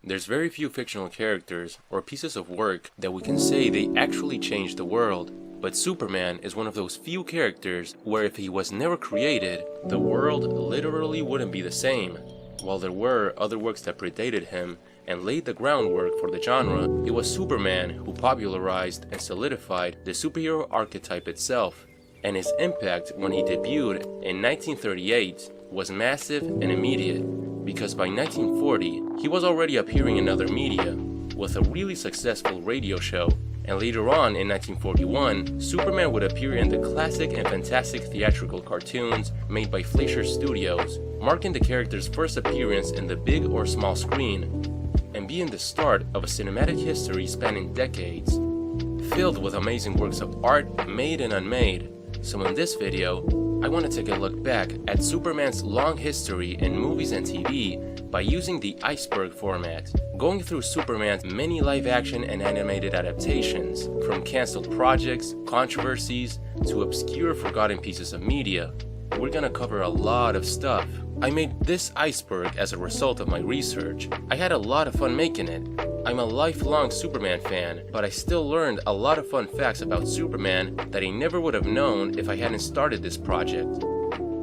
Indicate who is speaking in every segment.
Speaker 1: There's very few fictional characters or pieces of work that we can say they actually changed the world, but Superman is one of those few characters where if he was never created, the world literally wouldn't be the same. While there were other works that predated him and laid the groundwork for the genre, it was Superman who popularized and solidified the superhero archetype itself, and his impact when he debuted in 1938 was massive and immediate, because by 1940 he was already appearing in other media with a really successful radio show, and later on in 1941 Superman would appear in the classic and fantastic theatrical cartoons made by Fleischer Studios, marking the character's first appearance in the big or small screen, and being the start of a cinematic history spanning decades, filled with amazing works of art made and unmade. So in this video, I want to take a look back at Superman's long history in movies and TV by using the iceberg format, going through Superman's many live-action and animated adaptations, from cancelled projects, controversies, to obscure forgotten pieces of media. We're gonna cover a lot of stuff. I made this iceberg as a result of my research. I had a lot of fun making it. I'm a lifelong Superman fan, but I still learned a lot of fun facts about Superman that I never would have known if I hadn't started this project.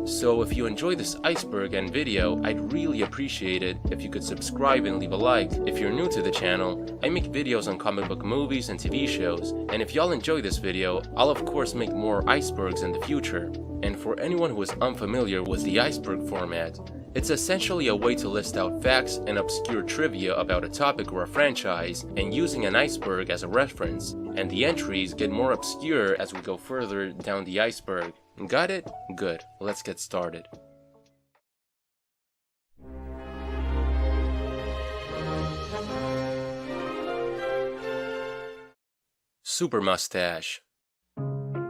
Speaker 1: So if you enjoy this iceberg and video, I'd really appreciate it if you could subscribe and leave a like. If you're new to the channel, I make videos on comic book movies and TV shows, and if y'all enjoy this video, I'll of course make more icebergs in the future. And for anyone who is unfamiliar with the iceberg format, it's essentially a way to list out facts and obscure trivia about a topic or a franchise, and using an iceberg as a reference, and the entries get more obscure as we go further down the iceberg. Got it? Good. Let's get started. Super Mustache.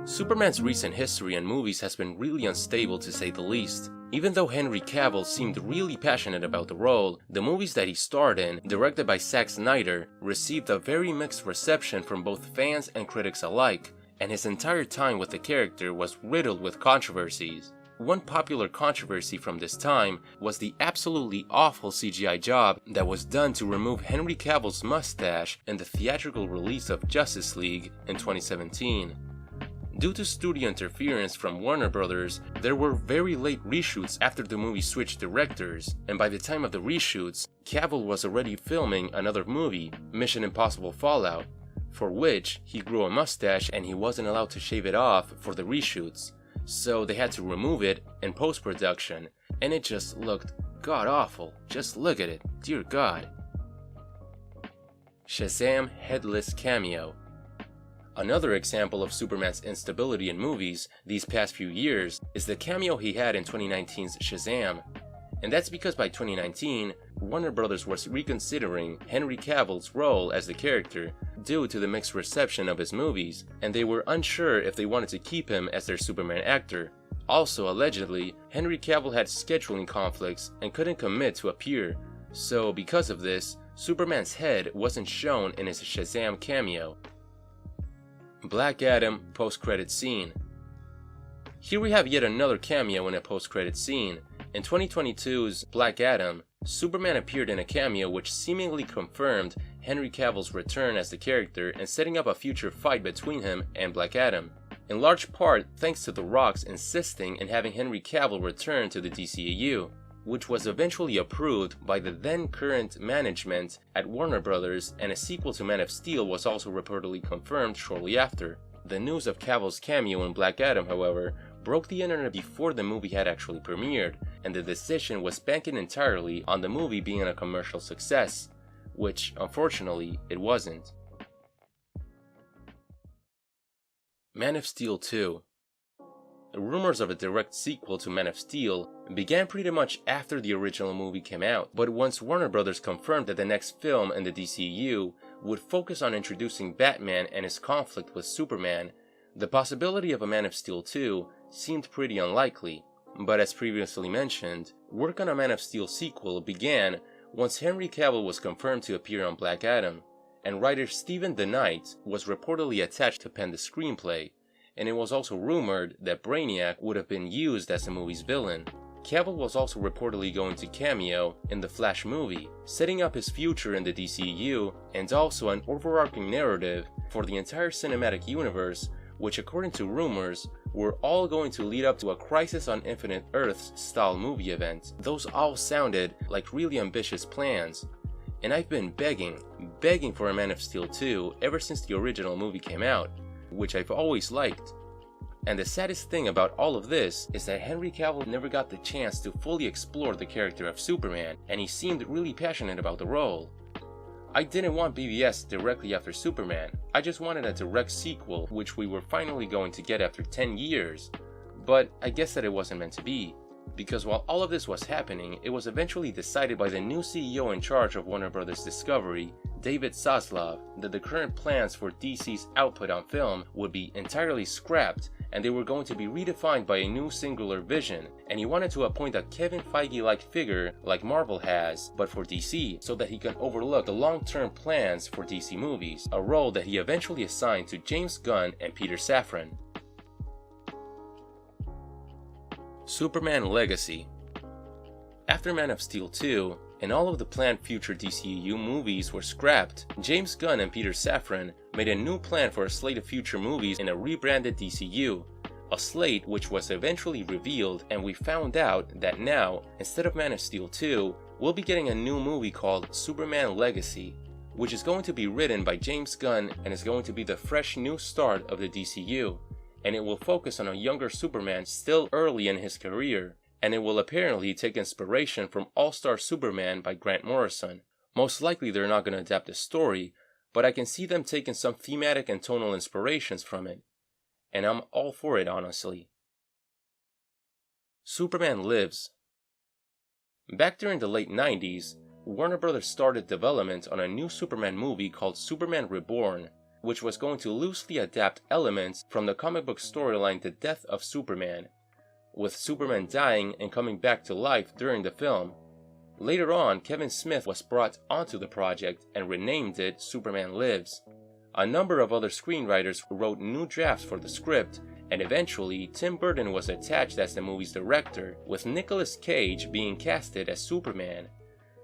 Speaker 1: Superman's recent history in movies has been really unstable to say the least. Even though Henry Cavill seemed really passionate about the role, the movies that he starred in, directed by Zack Snyder, received a very mixed reception from both fans and critics alike, and his entire time with the character was riddled with controversies. One popular controversy from this time was the absolutely awful CGI job that was done to remove Henry Cavill's mustache in the theatrical release of Justice League in 2017. Due to studio interference from Warner Brothers, there were very late reshoots after the movie switched directors, and by the time of the reshoots, Cavill was already filming another movie, Mission Impossible Fallout, for which he grew a mustache and he wasn't allowed to shave it off for the reshoots, so they had to remove it in post-production, and it just looked god-awful. Just look at it, dear God. Shazam Headless Cameo. Another example of Superman's instability in movies these past few years is the cameo he had in 2019's Shazam. And that's because by 2019, Warner Brothers was reconsidering Henry Cavill's role as the character due to the mixed reception of his movies, and they were unsure if they wanted to keep him as their Superman actor. Also, allegedly, Henry Cavill had scheduling conflicts and couldn't commit to appear, so because of this, Superman's head wasn't shown in his Shazam cameo. Black Adam post-credit scene. Here we have yet another cameo in a post-credit scene. In 2022's Black Adam, Superman appeared in a cameo which seemingly confirmed Henry Cavill's return as the character and setting up a future fight between him and Black Adam, in large part thanks to The Rock's insisting in having Henry Cavill return to the DCEU, which was eventually approved by the then current management at Warner Brothers, and a sequel to Man of Steel was also reportedly confirmed shortly after. The news of Cavill's cameo in Black Adam, however, broke the internet before the movie had actually premiered, and the decision was banking entirely on the movie being a commercial success, which unfortunately it wasn't. Man of Steel 2. Rumors of a direct sequel to Man of Steel began pretty much after the original movie came out, but once Warner Brothers confirmed that the next film in the DCEU would focus on introducing Batman and his conflict with Superman, the possibility of a Man of Steel 2 seemed pretty unlikely. But as previously mentioned, work on a Man of Steel sequel began once Henry Cavill was confirmed to appear on Black Adam, and writer Stephen DeKnight was reportedly attached to pen the screenplay, and it was also rumored that Brainiac would have been used as the movie's villain. Cavill was also reportedly going to cameo in the Flash movie, setting up his future in the DCEU and also an overarching narrative for the entire cinematic universe, which according to rumors were all going to lead up to a Crisis on Infinite Earths style movie event. Those all sounded like really ambitious plans, and I've been begging for a Man of Steel 2 ever since the original movie came out, which I've always liked. And the saddest thing about all of this is that Henry Cavill never got the chance to fully explore the character of Superman, and he seemed really passionate about the role. I didn't want BVS directly after Superman, I just wanted a direct sequel, which we were finally going to get after 10 years. But I guess that it wasn't meant to be, because while all of this was happening, it was eventually decided by the new CEO in charge of Warner Bros. Discovery, David Zaslav, that the current plans for DC's output on film would be entirely scrapped, and they were going to be redefined by a new singular vision, and he wanted to appoint a Kevin Feige-like figure like Marvel has, but for DC, so that he can overlook the long-term plans for DC movies, a role that he eventually assigned to James Gunn and Peter Safran. Superman Legacy. After Man of Steel 2, and all of the planned future DCEU movies were scrapped, James Gunn and Peter Safran made a new plan for a slate of future movies in a rebranded DCU, a slate which was eventually revealed, and we found out that now, instead of Man of Steel 2, we'll be getting a new movie called Superman Legacy, which is going to be written by James Gunn and is going to be the fresh new start of the DCU, and it will focus on a younger Superman still early in his career, and it will apparently take inspiration from All-Star Superman by Grant Morrison. Most likely they're not going to adapt the story, but I can see them taking some thematic and tonal inspirations from it, and I'm all for it, honestly. Superman Lives. Back during the late 90s, Warner Bros. Started development on a new Superman movie called Superman Reborn, which was going to loosely adapt elements from the comic book storyline The Death of Superman, with Superman dying and coming back to life during the film. Later on, Kevin Smith was brought onto the project and renamed it Superman Lives. A number of other screenwriters wrote new drafts for the script, and eventually Tim Burton was attached as the movie's director, with Nicolas Cage being casted as Superman.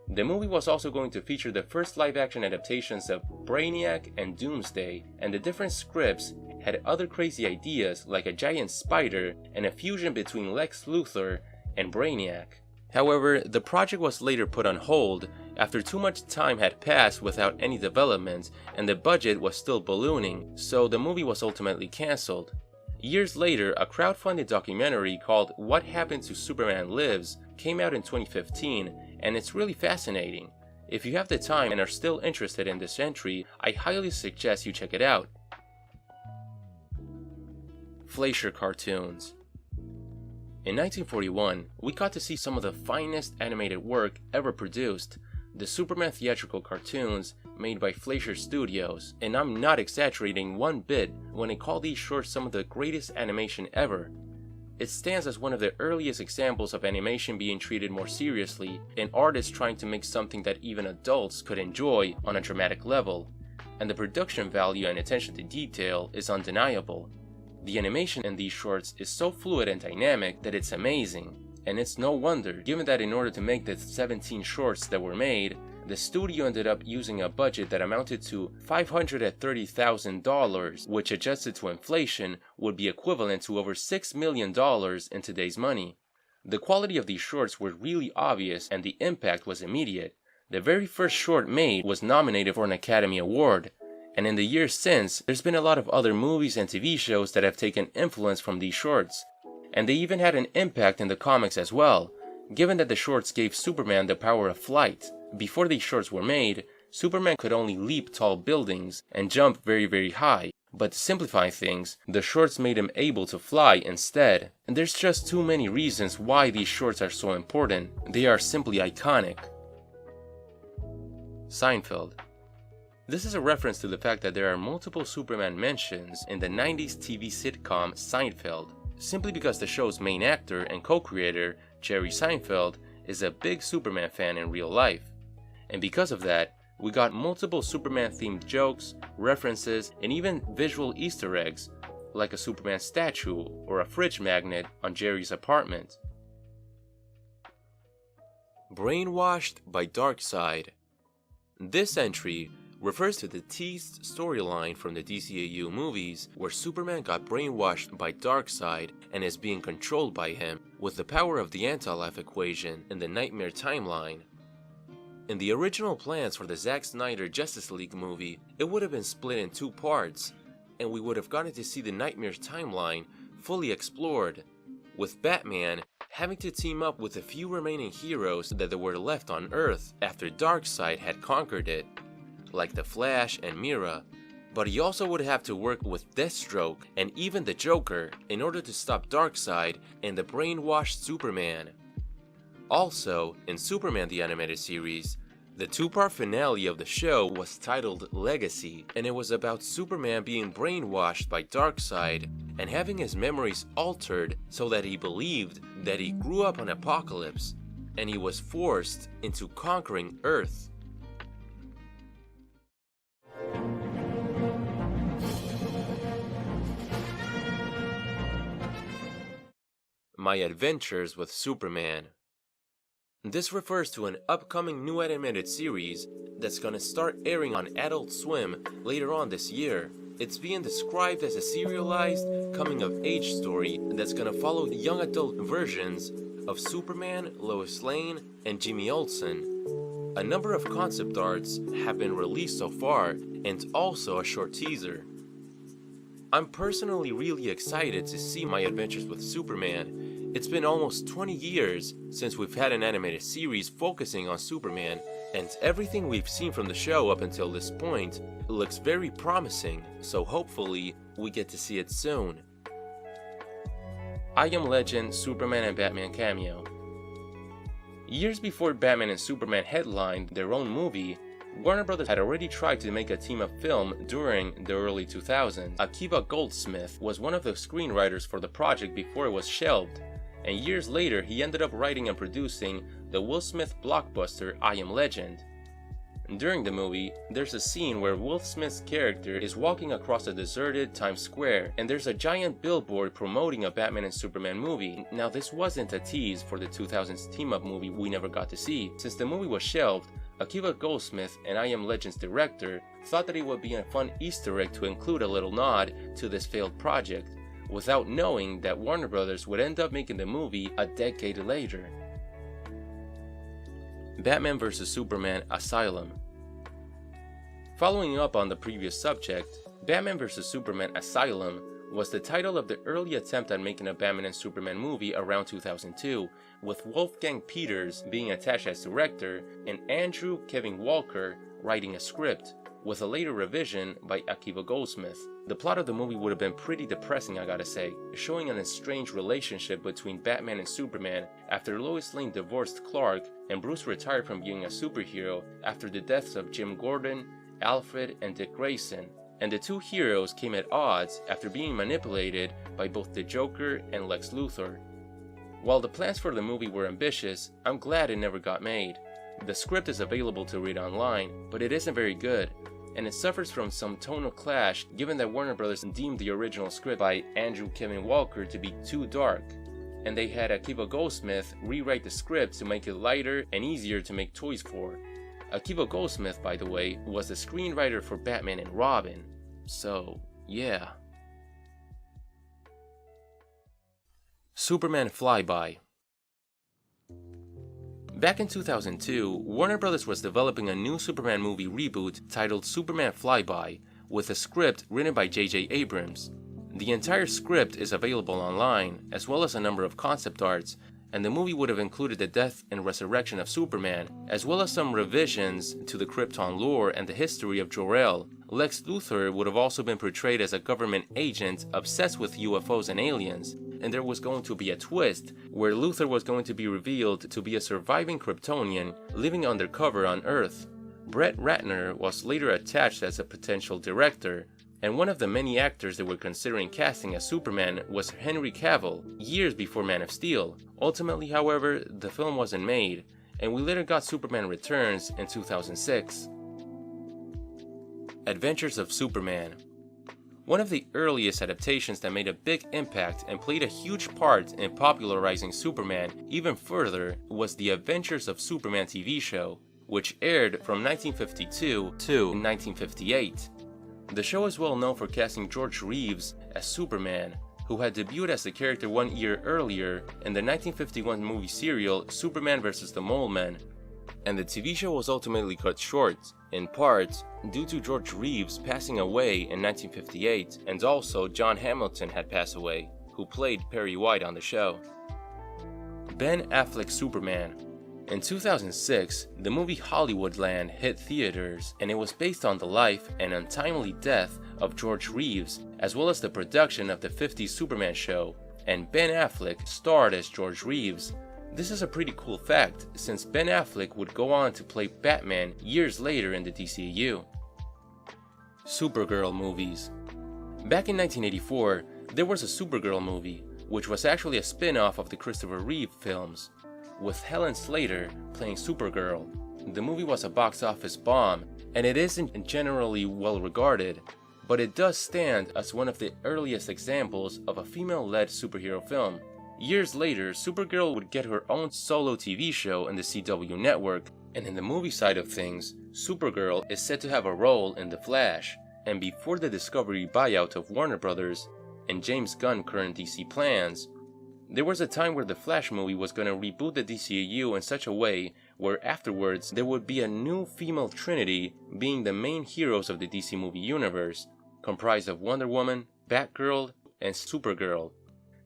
Speaker 1: The movie was also going to feature the first live-action adaptations of Brainiac and Doomsday, and the different scripts had other crazy ideas like a giant spider and a fusion between Lex Luthor and Brainiac. However, the project was later put on hold after too much time had passed without any development and the budget was still ballooning, so the movie was ultimately cancelled. Years later, a crowdfunded documentary called What Happened to Superman Lives came out in 2015, and it's really fascinating. If you have the time and are still interested in this entry, I highly suggest you check it out. Fleischer cartoons. In 1941, we got to see some of the finest animated work ever produced, the Superman theatrical cartoons made by Fleischer Studios, and I'm not exaggerating one bit when I call these shorts some of the greatest animation ever. It stands as one of the earliest examples of animation being treated more seriously, and artists trying to make something that even adults could enjoy on a dramatic level, and the production value and attention to detail is undeniable. The animation in these shorts is so fluid and dynamic that it's amazing, and it's no wonder given that in order to make the 17 shorts that were made, the studio ended up using a budget that amounted to $530,000, which adjusted to inflation would be equivalent to over $6 million in today's money. The quality of these shorts were really obvious and the impact was immediate. The very first short made was nominated for an Academy Award, and in the years since, there's been a lot of other movies and TV shows that have taken influence from these shorts, and they even had an impact in the comics as well, given that the shorts gave Superman the power of flight. Before these shorts were made, Superman could only leap tall buildings and jump very, very high, but to simplify things, the shorts made him able to fly instead. And there's just too many reasons why these shorts are so important. They are simply iconic. Seinfeld. This is a reference to the fact that there are multiple Superman mentions in the 90s TV sitcom Seinfeld, simply because the show's main actor and co-creator, Jerry Seinfeld, is a big Superman fan in real life. And because of that, we got multiple Superman-themed jokes, references, and even visual Easter eggs, like a Superman statue or a fridge magnet on Jerry's apartment. Brainwashed by Darkseid. This entry refers to the teased storyline from the DCAU movies where Superman got brainwashed by Darkseid and is being controlled by him with the power of the anti-life equation in the Nightmare timeline. In the original plans for the Zack Snyder Justice League movie, it would have been split in 2 parts, and we would have gotten to see the Nightmare timeline fully explored, with Batman having to team up with the few remaining heroes that were left on Earth after Darkseid had conquered it, like the Flash and Mira, but he also would have to work with Deathstroke and even the Joker in order to stop Darkseid and the brainwashed Superman. Also, in Superman the Animated Series, the 2-part finale of the show was titled Legacy, and it was about Superman being brainwashed by Darkseid and having his memories altered so that he believed that he grew up on Apokolips and he was forced into conquering Earth. My Adventures with Superman. This refers to an upcoming new animated series that's gonna start airing on Adult Swim later on this year. It's being described as a serialized coming-of-age story that's gonna follow young adult versions of Superman, Lois Lane, and Jimmy Olsen. A number of concept arts have been released so far, and also a short teaser. I'm personally really excited to see My Adventures with Superman. It's been almost 20 years since we've had an animated series focusing on Superman, and everything we've seen from the show up until this point looks very promising, so hopefully we get to see it soon. I Am Legend, Superman and Batman cameo. Years before Batman and Superman headlined their own movie, Warner Brothers had already tried to make a team-up film during the early 2000s. Akiva Goldsmith was one of the screenwriters for the project before it was shelved, and years later he ended up writing and producing the Will Smith blockbuster I Am Legend. During the movie, there's a scene where Will Smith's character is walking across a deserted Times Square, and there's a giant billboard promoting a Batman and Superman movie. Now this wasn't a tease for the 2000s team-up movie we never got to see. Since the movie was shelved, Akiva Goldsmith and I Am Legend's director thought that it would be a fun Easter egg to include a little nod to this failed project, without knowing that Warner Brothers would end up making the movie a decade later. Batman vs Superman Asylum. Following up on the previous subject, Batman vs Superman Asylum was the title of the early attempt at making a Batman and Superman movie around 2002, with Wolfgang Peters being attached as director and Andrew Kevin Walker writing a script, with a later revision by Akiva Goldsmith. The plot of the movie would have been pretty depressing, I gotta say, showing an estranged relationship between Batman and Superman after Lois Lane divorced Clark and Bruce retired from being a superhero after the deaths of Jim Gordon, Alfred, and Dick Grayson, and the two heroes came at odds after being manipulated by both the Joker and Lex Luthor. While the plans for the movie were ambitious, I'm glad it never got made. The script is available to read online, but it isn't very good, and it suffers from some tonal clash given that Warner Brothers deemed the original script by Andrew Kevin Walker to be too dark, and they had Akiva Goldsmith rewrite the script to make it lighter and easier to make toys for. Akiva Goldsmith, by the way, was the screenwriter for Batman and Robin, so yeah. Superman Flyby. Back in 2002, Warner Brothers was developing a new Superman movie reboot titled Superman Flyby, with a script written by J.J. Abrams. The entire script is available online, as well as a number of concept arts, and the movie would have included the death and resurrection of Superman, as well as some revisions to the Krypton lore and the history of Jor-El. Lex Luthor would have also been portrayed as a government agent obsessed with UFOs and aliens, and there was going to be a twist where Luthor was going to be revealed to be a surviving Kryptonian living undercover on Earth. Brett Ratner was later attached as a potential director, and one of the many actors they were considering casting as Superman was Henry Cavill, years before Man of Steel. Ultimately, however, the film wasn't made, and we later got Superman Returns in 2006. Adventures of Superman. One of the earliest adaptations that made a big impact and played a huge part in popularizing Superman even further was the Adventures of Superman TV show, which aired from 1952 to 1958. The show is well known for casting George Reeves as Superman, who had debuted as the character 1 year earlier in the 1951 movie serial Superman vs. the Mole Men, and the TV show was ultimately cut short, in part due to George Reeves passing away in 1958, and also John Hamilton had passed away, who played Perry White on the show. Ben Affleck's Superman. In 2006, the movie Hollywoodland hit theaters, and it was based on the life and untimely death of George Reeves, as well as the production of the 50s Superman show, and Ben Affleck starred as George Reeves. This is a pretty cool fact, since Ben Affleck would go on to play Batman years later in the DCU. Supergirl movies. Back in 1984, there was a Supergirl movie, which was actually a spin-off of the Christopher Reeve films, with Helen Slater playing Supergirl. The movie was a box office bomb, and it isn't generally well regarded, but it does stand as one of the earliest examples of a female-led superhero film. Years later, Supergirl would get her own solo TV show in the CW network, and in the movie side of things, Supergirl is said to have a role in The Flash, and before the Discovery buyout of Warner Brothers and James Gunn's current DC plans, there was a time where the Flash movie was going to reboot the DCU in such a way where afterwards there would be a new female trinity being the main heroes of the DC movie universe, comprised of Wonder Woman, Batgirl, and Supergirl.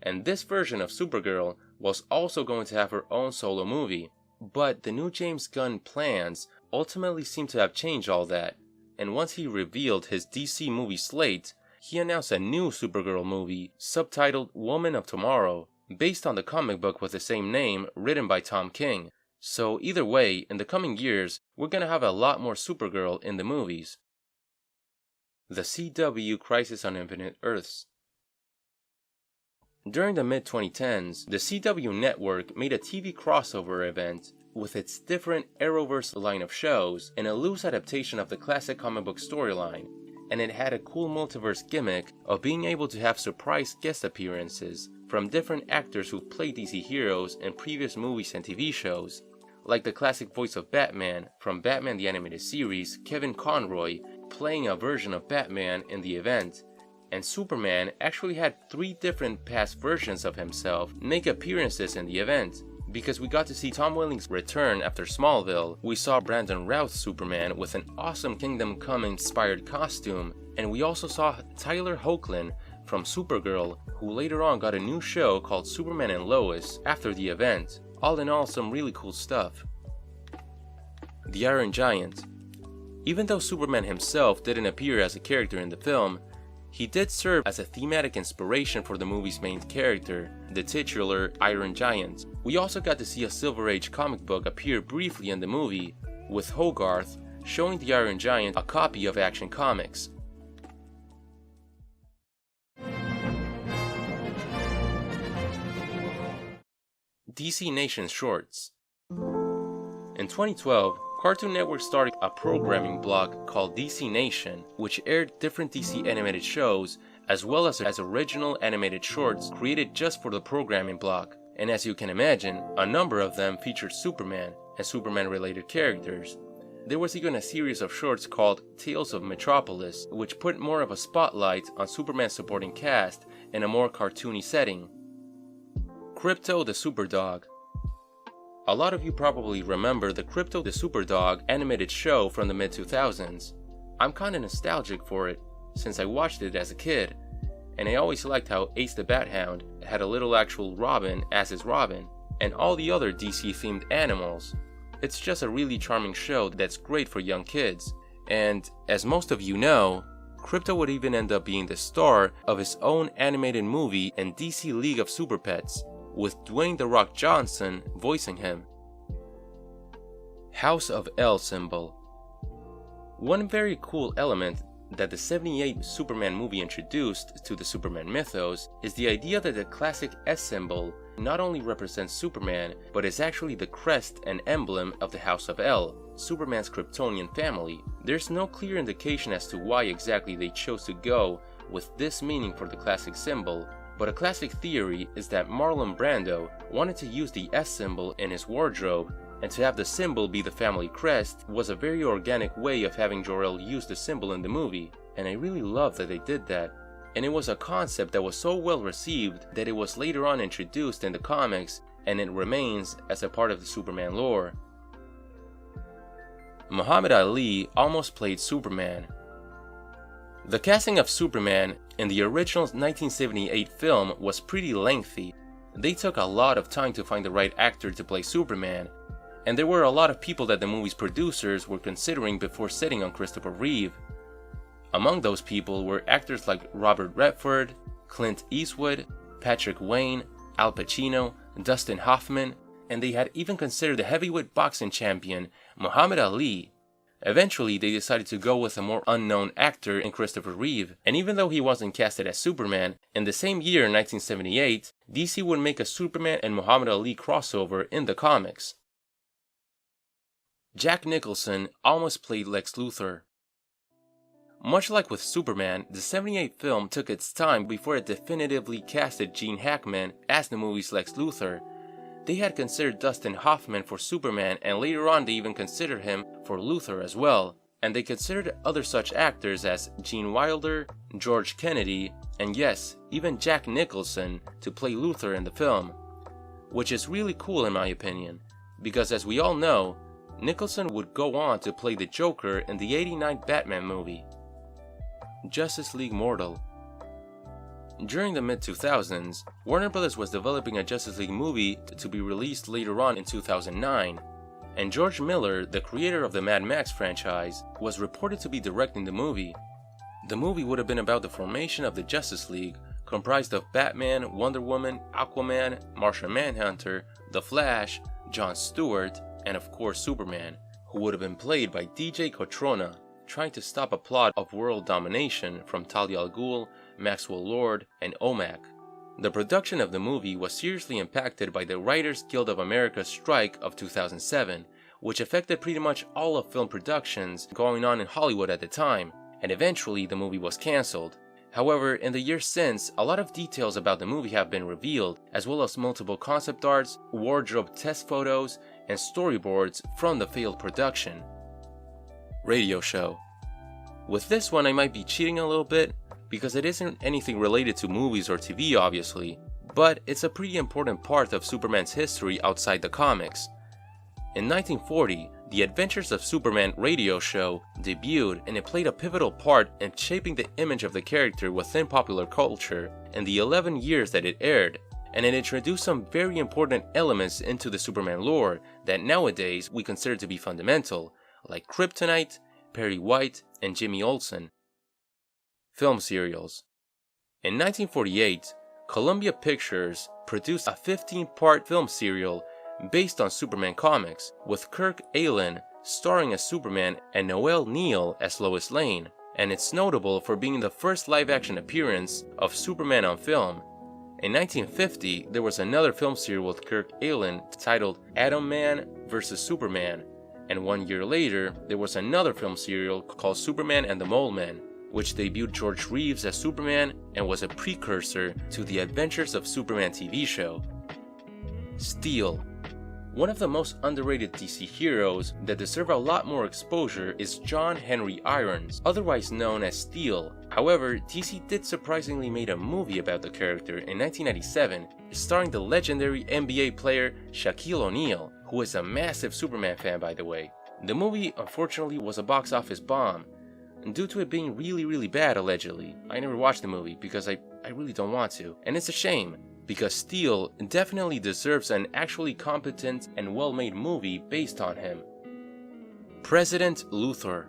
Speaker 1: And this version of Supergirl was also going to have her own solo movie, but the new James Gunn plans ultimately seem to have changed all that, and once he revealed his DC movie slate, he announced a new Supergirl movie subtitled Woman of Tomorrow, based on the comic book with the same name written by Tom King. So either way, in the coming years, we're gonna have a lot more Supergirl in the movies. The CW Crisis on Infinite Earths. During the mid-2010s, the CW network made a TV crossover event with its different Arrowverse line of shows and a loose adaptation of the classic comic book storyline, and it had a cool multiverse gimmick of being able to have surprise guest appearances from different actors who've played DC heroes in previous movies and TV shows, like the classic voice of Batman from Batman the Animated Series, Kevin Conroy, playing a version of Batman in the event, and Superman actually had 3 different past versions of himself make appearances in the event. Because we got to see Tom Welling's return after Smallville, we saw Brandon Routh's Superman with an awesome Kingdom Come inspired costume, and we also saw Tyler Hoechlin from Supergirl, who later on got a new show called Superman and Lois after the event. All in all, some really cool stuff. The Iron Giant. Even though Superman himself didn't appear as a character in the film, he did serve as a thematic inspiration for the movie's main character, the titular Iron Giant. We also got to see a Silver Age comic book appear briefly in the movie, with Hogarth showing the Iron Giant a copy of Action Comics. DC Nation Shorts. In 2012, Cartoon Network started a programming block called DC Nation, which aired different DC animated shows as well as original animated shorts created just for the programming block. And as you can imagine, a number of them featured Superman and Superman-related characters. There was even a series of shorts called Tales of Metropolis, which put more of a spotlight on Superman's supporting cast in a more cartoony setting. Krypto the Superdog. A lot of you probably remember the Krypto the Superdog animated show from the mid-2000s. I'm kinda nostalgic for it, since I watched it as a kid, and I always liked how Ace the Bat Hound had a little actual Robin as his Robin, and all the other DC-themed animals. It's just a really charming show that's great for young kids, and as most of you know, Krypto would even end up being the star of his own animated movie in DC League of Super Pets, with Dwayne "The Rock" Johnson voicing him. House of L symbol. One very cool element that the '78 Superman movie introduced to the Superman mythos is the idea that the classic S symbol not only represents Superman, but is actually the crest and emblem of the House of L, Superman's Kryptonian family. There's no clear indication as to why exactly they chose to go with this meaning for the classic symbol, but a classic theory is that Marlon Brando wanted to use the S symbol in his wardrobe, and to have the symbol be the family crest was a very organic way of having Jor-El use the symbol in the movie, and I really love that they did that. And it was a concept that was so well received that it was later on introduced in the comics, and it remains as a part of the Superman lore. Muhammad Ali almost played Superman. The casting of Superman in the original 1978 film was pretty lengthy. They took a lot of time to find the right actor to play Superman, and there were a lot of people that the movie's producers were considering before setting on Christopher Reeve. Among those people were actors like Robert Redford, Clint Eastwood, Patrick Wayne, Al Pacino, Dustin Hoffman, and they had even considered the heavyweight boxing champion Muhammad Ali. Eventually, they decided to go with a more unknown actor in Christopher Reeve, and even though he wasn't casted as Superman, in the same year, 1978, DC would make a Superman and Muhammad Ali crossover in the comics. Jack Nicholson almost played Lex Luthor. Much like with Superman, the 78 film took its time before it definitively casted Gene Hackman as the movie's Lex Luthor. They had considered Dustin Hoffman for Superman, and later on they even considered him for Luthor as well. And they considered other such actors as Gene Wilder, George Kennedy, and yes, even Jack Nicholson to play Luthor in the film. Which is really cool in my opinion, because as we all know, Nicholson would go on to play the Joker in the '89 Batman movie. Justice League Mortal. During the mid-2000s, Warner Bros. Was developing a Justice League movie to be released later on in 2009, and George Miller, the creator of the Mad Max franchise, was reported to be directing the movie. The movie would have been about the formation of the Justice League, comprised of Batman, Wonder Woman, Aquaman, Martian Manhunter, The Flash, Jon Stewart, and of course Superman, who would have been played by DJ Cotrona, trying to stop a plot of world domination from Talia al Ghul, Maxwell Lord, and OMAC. The production of the movie was seriously impacted by the Writers Guild of America's strike of 2007, which affected pretty much all of film productions going on in Hollywood at the time, and eventually the movie was cancelled. However, in the years since, a lot of details about the movie have been revealed, as well as multiple concept arts, wardrobe test photos, and storyboards from the failed production. Radio show. With this one I might be cheating a little bit, because it isn't anything related to movies or TV obviously, but it's a pretty important part of Superman's history outside the comics. In 1940, the Adventures of Superman radio show debuted, and it played a pivotal part in shaping the image of the character within popular culture in the 11 years that it aired, and it introduced some very important elements into the Superman lore that nowadays we consider to be fundamental, like Kryptonite, Perry White, and Jimmy Olsen. Film serials. In 1948, Columbia Pictures produced a 15-part film serial based on Superman comics, with Kirk Alyn starring as Superman and Noel Neill as Lois Lane, and it's notable for being the first live-action appearance of Superman on film. In 1950, there was another film serial with Kirk Alyn titled Atom Man vs. Superman, and 1 year later, there was another film serial called Superman and the Mole Men, which debuted George Reeves as Superman and was a precursor to the Adventures of Superman TV show. Steel. One of the most underrated DC heroes that deserve a lot more exposure is John Henry Irons, otherwise known as Steel. However, DC did surprisingly make a movie about the character in 1997, starring the legendary NBA player Shaquille O'Neal, who is a massive Superman fan by the way. The movie unfortunately was a box office bomb, due to it being really bad allegedly. I never watched the movie because I really don't want to, and it's a shame, because Steel definitely deserves an actually competent and well-made movie based on him. President Luthor.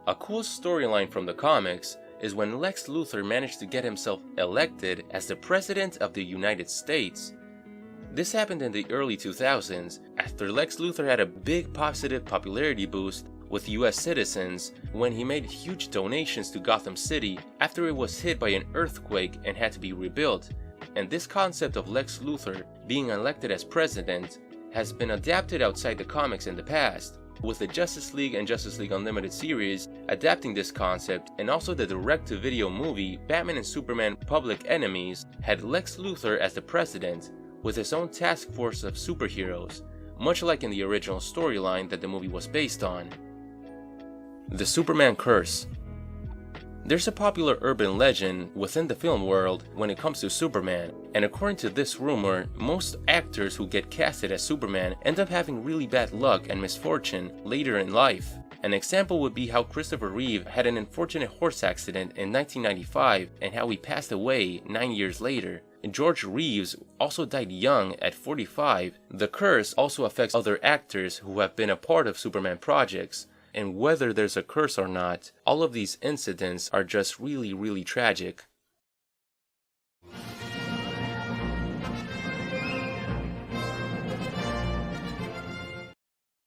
Speaker 1: A cool storyline from the comics is when Lex Luthor managed to get himself elected as the President of the United States. This happened in the early 2000s after Lex Luthor had a big positive popularity boost with US citizens when he made huge donations to Gotham City after it was hit by an earthquake and had to be rebuilt. And this concept of Lex Luthor being elected as president has been adapted outside the comics in the past. with the Justice League and Justice League Unlimited series adapting this concept, and also the direct-to-video movie Batman and Superman Public Enemies had Lex Luthor as the president, with his own task force of superheroes, much like in the original storyline that the movie was based on. The Superman Curse. There's a popular urban legend within the film world when it comes to Superman, and according to this rumor, most actors who get casted as Superman end up having really bad luck and misfortune later in life. An example would be how Christopher Reeve had an unfortunate horse accident in 1995 and how he passed away 9 years later. George Reeves also died young at 45. The curse also affects other actors who have been a part of Superman projects. And whether there's a curse or not, all of these incidents are just really tragic.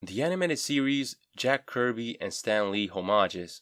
Speaker 1: The animated series, Jack Kirby and Stan Lee homages.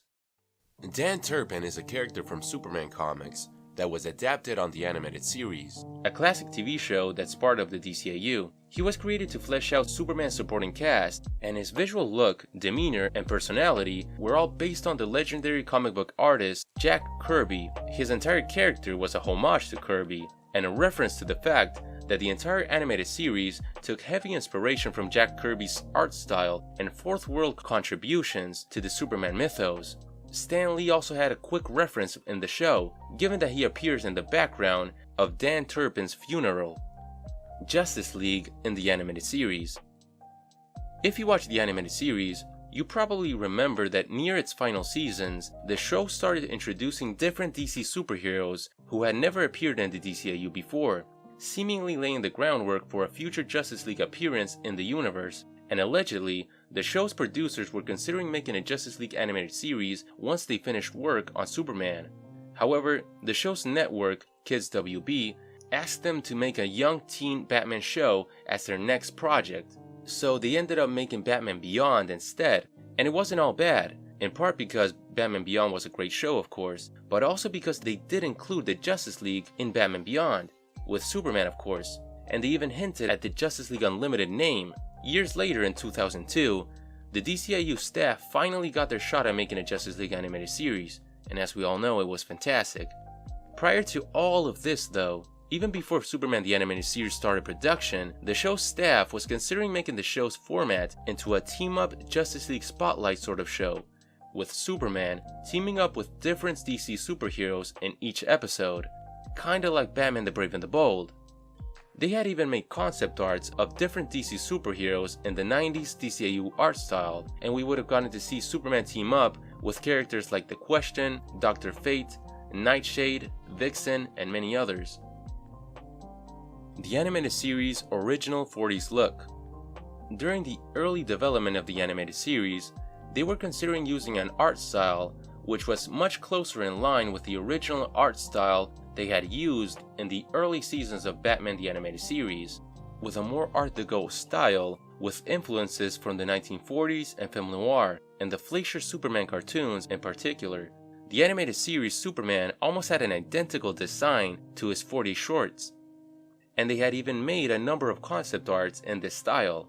Speaker 1: Dan Turpin is a character from Superman comics that was adapted on the animated series, a classic TV show that's part of the DCAU. He was created to flesh out Superman's supporting cast, and his visual look, demeanor, and personality were all based on the legendary comic book artist Jack Kirby. His entire character was a homage to Kirby, and a reference to the fact that the entire animated series took heavy inspiration from Jack Kirby's art style and fourth world contributions to the Superman mythos. Stan Lee also had a quick reference in the show, given that he appears in the background of Dan Turpin's funeral. Justice League in the animated series. If you watch the animated series, you probably remember that near its final seasons, the show started introducing different DC superheroes who had never appeared in the DCAU before, seemingly laying the groundwork for a future Justice League appearance in the universe. And allegedly, the show's producers were considering making a Justice League animated series once they finished work on Superman. However, the show's network, Kids WB, asked them to make a young teen Batman show as their next project. So they ended up making Batman Beyond instead, and it wasn't all bad, in part because Batman Beyond was a great show of course, but also because they did include the Justice League in Batman Beyond, with Superman of course, and they even hinted at the Justice League Unlimited name. Years later in 2002, the DCAU staff finally got their shot at making a Justice League animated series, and as we all know, it was fantastic. Prior to all of this though, even before Superman the Animated Series started production, the show's staff was considering making the show's format into a team-up Justice League Spotlight sort of show, with Superman teaming up with different DC superheroes in each episode, kinda like Batman the Brave and the Bold. They had even made concept arts of different DC superheroes in the 90s DCAU art style, and we would have gotten to see Superman team up with characters like The Question, Dr. Fate, Nightshade, Vixen, and many others. The animated series' original 40s look. During the early development of the animated series, they were considering using an art style which was much closer in line with the original art style they had used in the early seasons of Batman the Animated Series, with a more Art Deco style with influences from the 1940s and film noir, and the Fleischer Superman cartoons in particular. The animated series Superman almost had an identical design to his 40s shorts, and they had even made a number of concept arts in this style.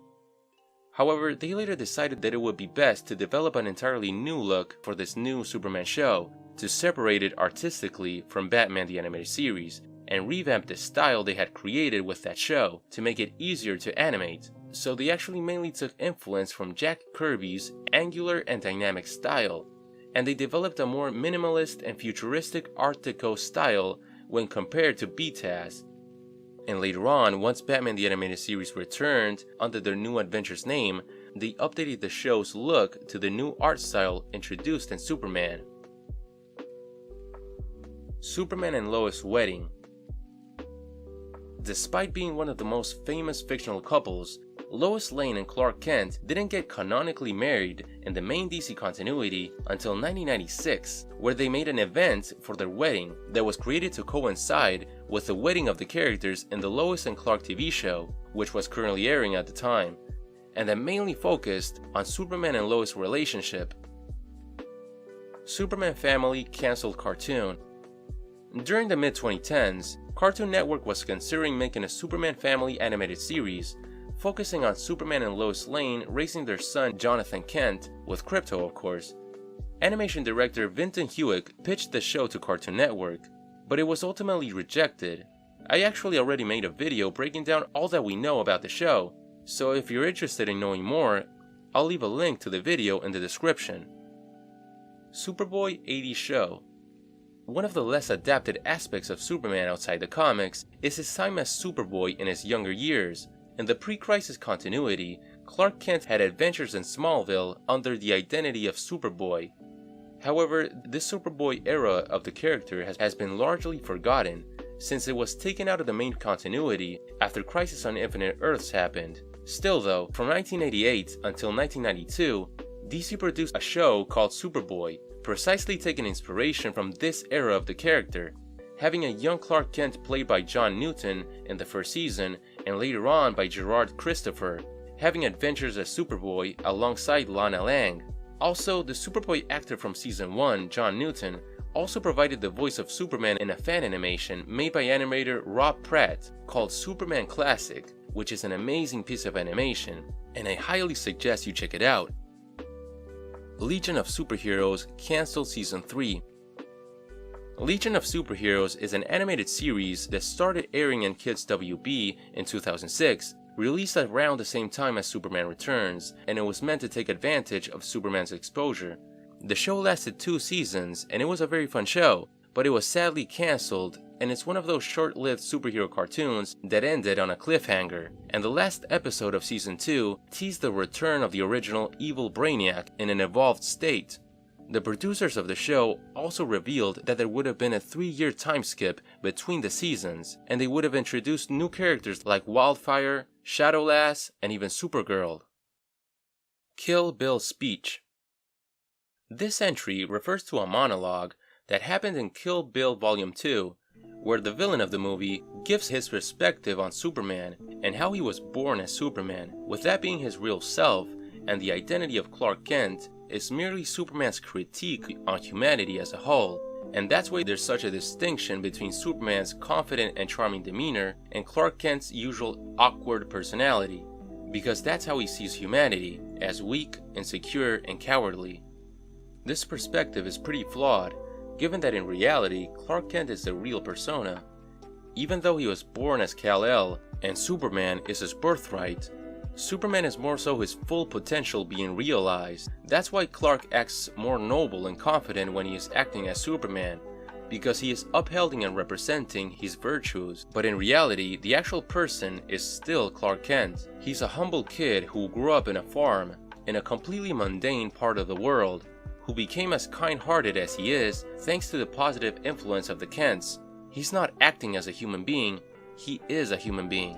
Speaker 1: However, they later decided that it would be best to develop an entirely new look for this new Superman show, to separate it artistically from Batman the Animated Series, and revamp the style they had created with that show to make it easier to animate. So they actually mainly took influence from Jack Kirby's angular and dynamic style, and they developed a more minimalist and futuristic Art Deco style when compared to BTAS. And later on, once Batman the Animated Series returned under their New Adventures name, they updated the show's look to the new art style introduced in Superman. Superman and Lois' wedding. Despite being one of the most famous fictional couples, Lois Lane and Clark Kent didn't get canonically married in the main DC continuity until 1996, where they made an event for their wedding that was created to coincide with the wedding of the characters in the Lois and Clark TV show, which was currently airing at the time, and that mainly focused on Superman and Lois' relationship. Superman Family cancelled cartoon. During the mid-2010s, Cartoon Network was considering making a Superman Family animated series, focusing on Superman and Lois Lane raising their son Jonathan Kent, with Krypto of course. Animation director Vinton Hewitt pitched the show to Cartoon Network, but it was ultimately rejected. I actually already made a video breaking down all that we know about the show, so if you're interested in knowing more, I'll leave a link to the video in the description. Superboy 80s show. One of the less adapted aspects of Superman outside the comics is his time as Superboy in his younger years. In the pre-crisis continuity, Clark Kent had adventures in Smallville under the identity of Superboy. However, this Superboy era of the character has been largely forgotten, since it was taken out of the main continuity after Crisis on Infinite Earths happened. Still though, from 1988 until 1992, DC produced a show called Superboy, precisely taking inspiration from this era of the character, having a young Clark Kent played by John Newton in the first season and later on by Gerard Christopher, having adventures as Superboy alongside Lana Lang. Also, the Superboy actor from season 1, John Newton, also provided the voice of Superman in a fan animation made by animator Rob Pratt called Superman Classic, which is an amazing piece of animation, and I highly suggest you check it out. Legion of Superheroes cancelled Season 3. Legion of Superheroes is an animated series that started airing in Kids WB in 2006, released around the same time as Superman Returns, and it was meant to take advantage of Superman's exposure. The show lasted 2 seasons, and it was a very fun show, but it was sadly cancelled, and it's one of those short-lived superhero cartoons that ended on a cliffhanger, and the last episode of Season 2 teased the return of the original evil Brainiac in an evolved state. The producers of the show also revealed that there would have been a 3-year time skip between the seasons, and they would have introduced new characters like Wildfire, Shadowlass, and even Supergirl. Kill Bill's speech. This entry refers to a monologue that happened in Kill Bill Volume 2, where the villain of the movie gives his perspective on Superman and how he was born as Superman, with that being his real self, and the identity of Clark Kent is merely Superman's critique on humanity as a whole, and that's why there's such a distinction between Superman's confident and charming demeanor and Clark Kent's usual awkward personality, because that's how he sees humanity, as weak, insecure, and cowardly. This perspective is pretty flawed, given that in reality, Clark Kent is the real persona. Even though he was born as Kal-El, and Superman is his birthright, Superman is more so his full potential being realized. That's why Clark acts more noble and confident when he is acting as Superman, because he is upholding and representing his virtues. But in reality, the actual person is still Clark Kent. He's a humble kid who grew up in a farm, in a completely mundane part of the world, who became as kind-hearted as he is thanks to the positive influence of the Kents. He's not acting as a human being, he is a human being.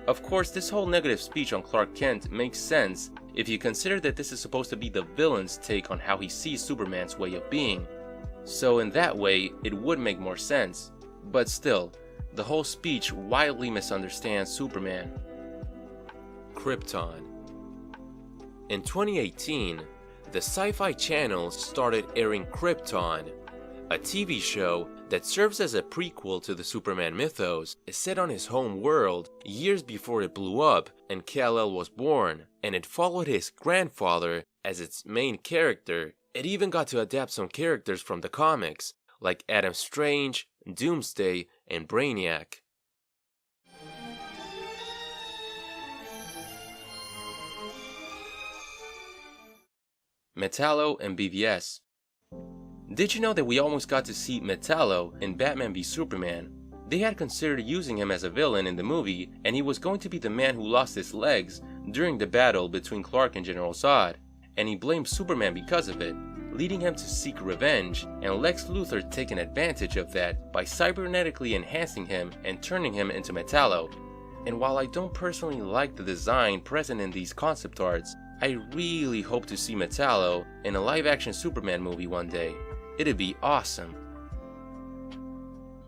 Speaker 1: Of course, this whole negative speech on Clark Kent makes sense if you consider that this is supposed to be the villain's take on how he sees Superman's way of being. So in that way, it would make more sense. But still, the whole speech wildly misunderstands Superman. Krypton. In 2018, the Sci-Fi Channel started airing Krypton, a TV show that serves as a prequel to the Superman mythos. Is set on his home world years before it blew up and Kal-El was born, and it followed his grandfather as its main character. It even got to adapt some characters from the comics, like Adam Strange, Doomsday, and Brainiac. Metallo and BVS. Did you know that we almost got to see Metallo in Batman v Superman? They had considered using him as a villain in the movie, and he was going to be the man who lost his legs during the battle between Clark and General Zod, and he blamed Superman because of it, leading him to seek revenge, and Lex Luthor taking advantage of that by cybernetically enhancing him and turning him into Metallo. And while I don't personally like the design present in these concept arts, I really hope to see Metallo in a live-action Superman movie one day. It'd be awesome.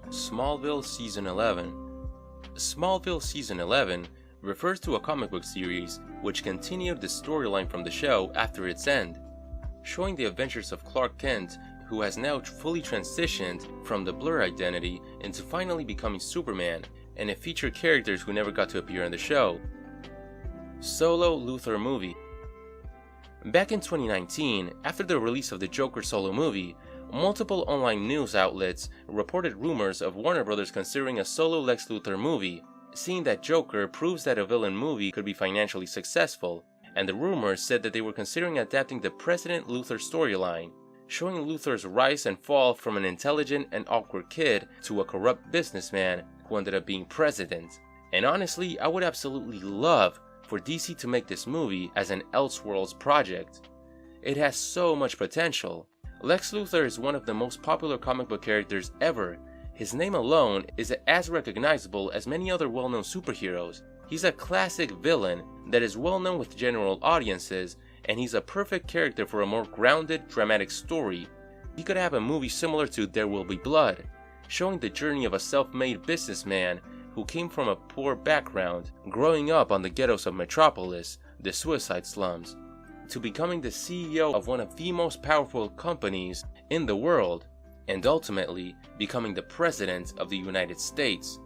Speaker 1: Smallville Season 11. Smallville Season 11 refers to a comic book series which continued the storyline from the show after its end, showing the adventures of Clark Kent, who has now fully transitioned from the Blur identity into finally becoming Superman, and it featured characters who never got to appear in the show. Solo Luthor movie. Back in 2019, after the release of the Joker solo movie, multiple online news outlets reported rumors of Warner Bros. Considering a solo Lex Luthor movie, seeing that Joker proves that a villain movie could be financially successful, and the rumors said that they were considering adapting the President Luthor storyline, showing Luthor's rise and fall from an intelligent and awkward kid to a corrupt businessman who ended up being president. And honestly, I would absolutely love for DC to make this movie as an Elseworlds project. It has so much potential. Lex Luthor is one of the most popular comic book characters ever. His name alone is as recognizable as many other well-known superheroes. He's a classic villain that is well known with general audiences, and he's a perfect character for a more grounded, dramatic story. He could have a movie similar to There Will Be Blood, showing the journey of a self-made businessman who came from a poor background, growing up on the ghettos of Metropolis, the suicide slums, to becoming the CEO of one of the most powerful companies in the world, and ultimately becoming the President of the United States,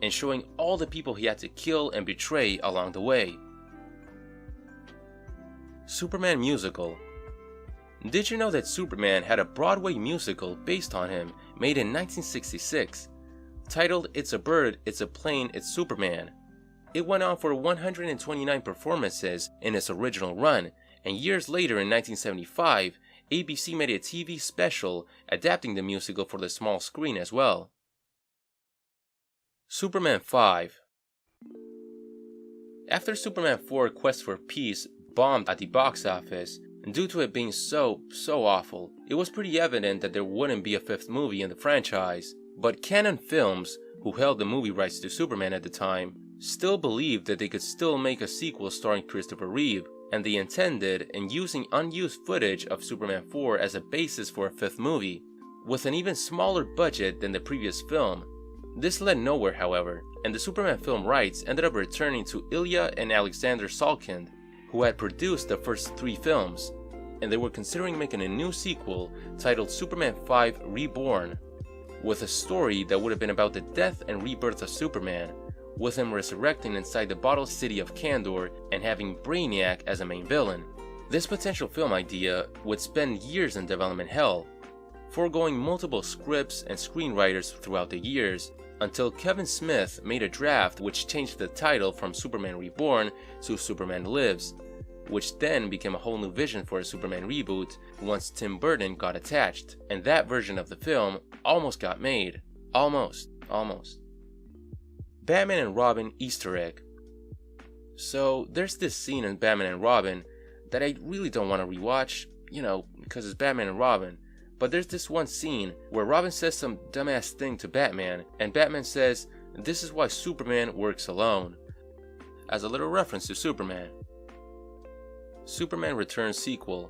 Speaker 1: and showing all the people he had to kill and betray along the way. Superman musical. Did you know that Superman had a Broadway musical based on him, made in 1966? Titled It's a Bird, It's a Plane, It's Superman. It went on for 129 performances in its original run, and years later in 1975, ABC made a TV special adapting the musical for the small screen as well. Superman 5. After Superman 4 Quest for Peace bombed at the box office, due to it being so awful, it was pretty evident that there wouldn't be a fifth movie in the franchise. But Canon Films, who held the movie rights to Superman at the time, still believed that they could still make a sequel starring Christopher Reeve, and they intended in using unused footage of Superman 4 as a basis for a fifth movie, with an even smaller budget than the previous film. This led nowhere, however, and the Superman film rights ended up returning to Ilya and Alexander Salkind, who had produced the first three films, and they were considering making a new sequel titled Superman 5 Reborn, with a story that would have been about the death and rebirth of Superman, with him resurrecting inside the bottled city of Kandor and having Brainiac as a main villain. This potential film idea would spend years in development hell, foregoing multiple scripts and screenwriters throughout the years, until Kevin Smith made a draft which changed the title from Superman Reborn to Superman Lives, which then became a whole new vision for a Superman reboot once Tim Burton got attached, and that version of the film almost got made. Almost. Batman and Robin Easter egg. So there's this scene in Batman and Robin that I really don't want to rewatch, because it's Batman and Robin, but there's this one scene where Robin says some dumbass thing to Batman, and Batman says, "This is why Superman works alone," as a little reference to Superman. Superman Returns sequel.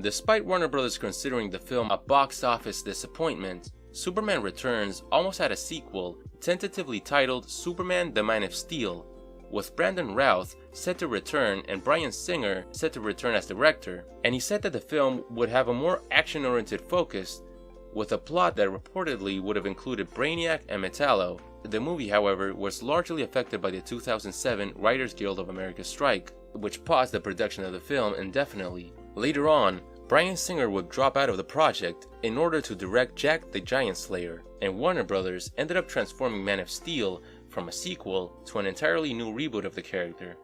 Speaker 1: Despite Warner Bros. Considering the film a box office disappointment, Superman Returns almost had a sequel tentatively titled Superman the Man of Steel, with Brandon Routh set to return and Bryan Singer set to return as director, and he said that the film would have a more action-oriented focus, with a plot that reportedly would have included Brainiac and Metallo. The movie, however, was largely affected by the 2007 Writers Guild of America strike, which paused the production of the film indefinitely. Later on, Bryan Singer would drop out of the project in order to direct Jack the Giant Slayer, and Warner Bros. Ended up transforming Man of Steel from a sequel to an entirely new reboot of the character.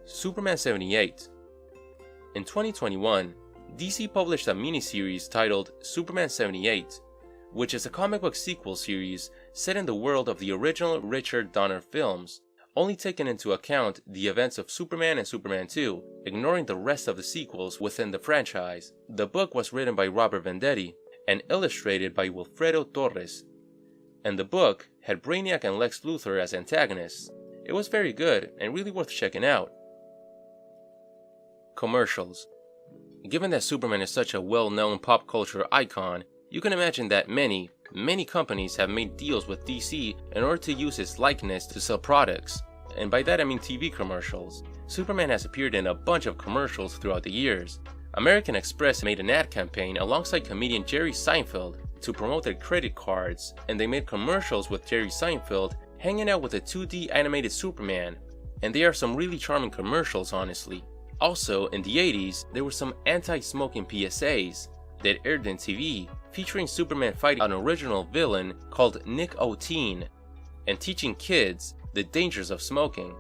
Speaker 1: Superman 78. In 2021, DC published a miniseries titled Superman 78, which is a comic book sequel series set in the world of the original Richard Donner films, only taking into account the events of Superman and Superman 2, ignoring the rest of the sequels within the franchise. The book was written by Robert Venditti and illustrated by Wilfredo Torres, and the book had Brainiac and Lex Luthor as antagonists. It was very good and really worth checking out. Commercials. Given that Superman is such a well-known pop culture icon, you can imagine that many companies have made deals with DC in order to use his likeness to sell products, and by that I mean TV commercials. Superman has appeared in a bunch of commercials throughout the years. American Express made an ad campaign alongside comedian Jerry Seinfeld to promote their credit cards, and they made commercials with Jerry Seinfeld hanging out with a 2D animated Superman, and they are some really charming commercials, honestly. Also, in the 80s, there were some anti-smoking PSAs that aired in TV, featuring Superman fighting an original villain called Nick O'Teen and teaching kids the dangers of smoking.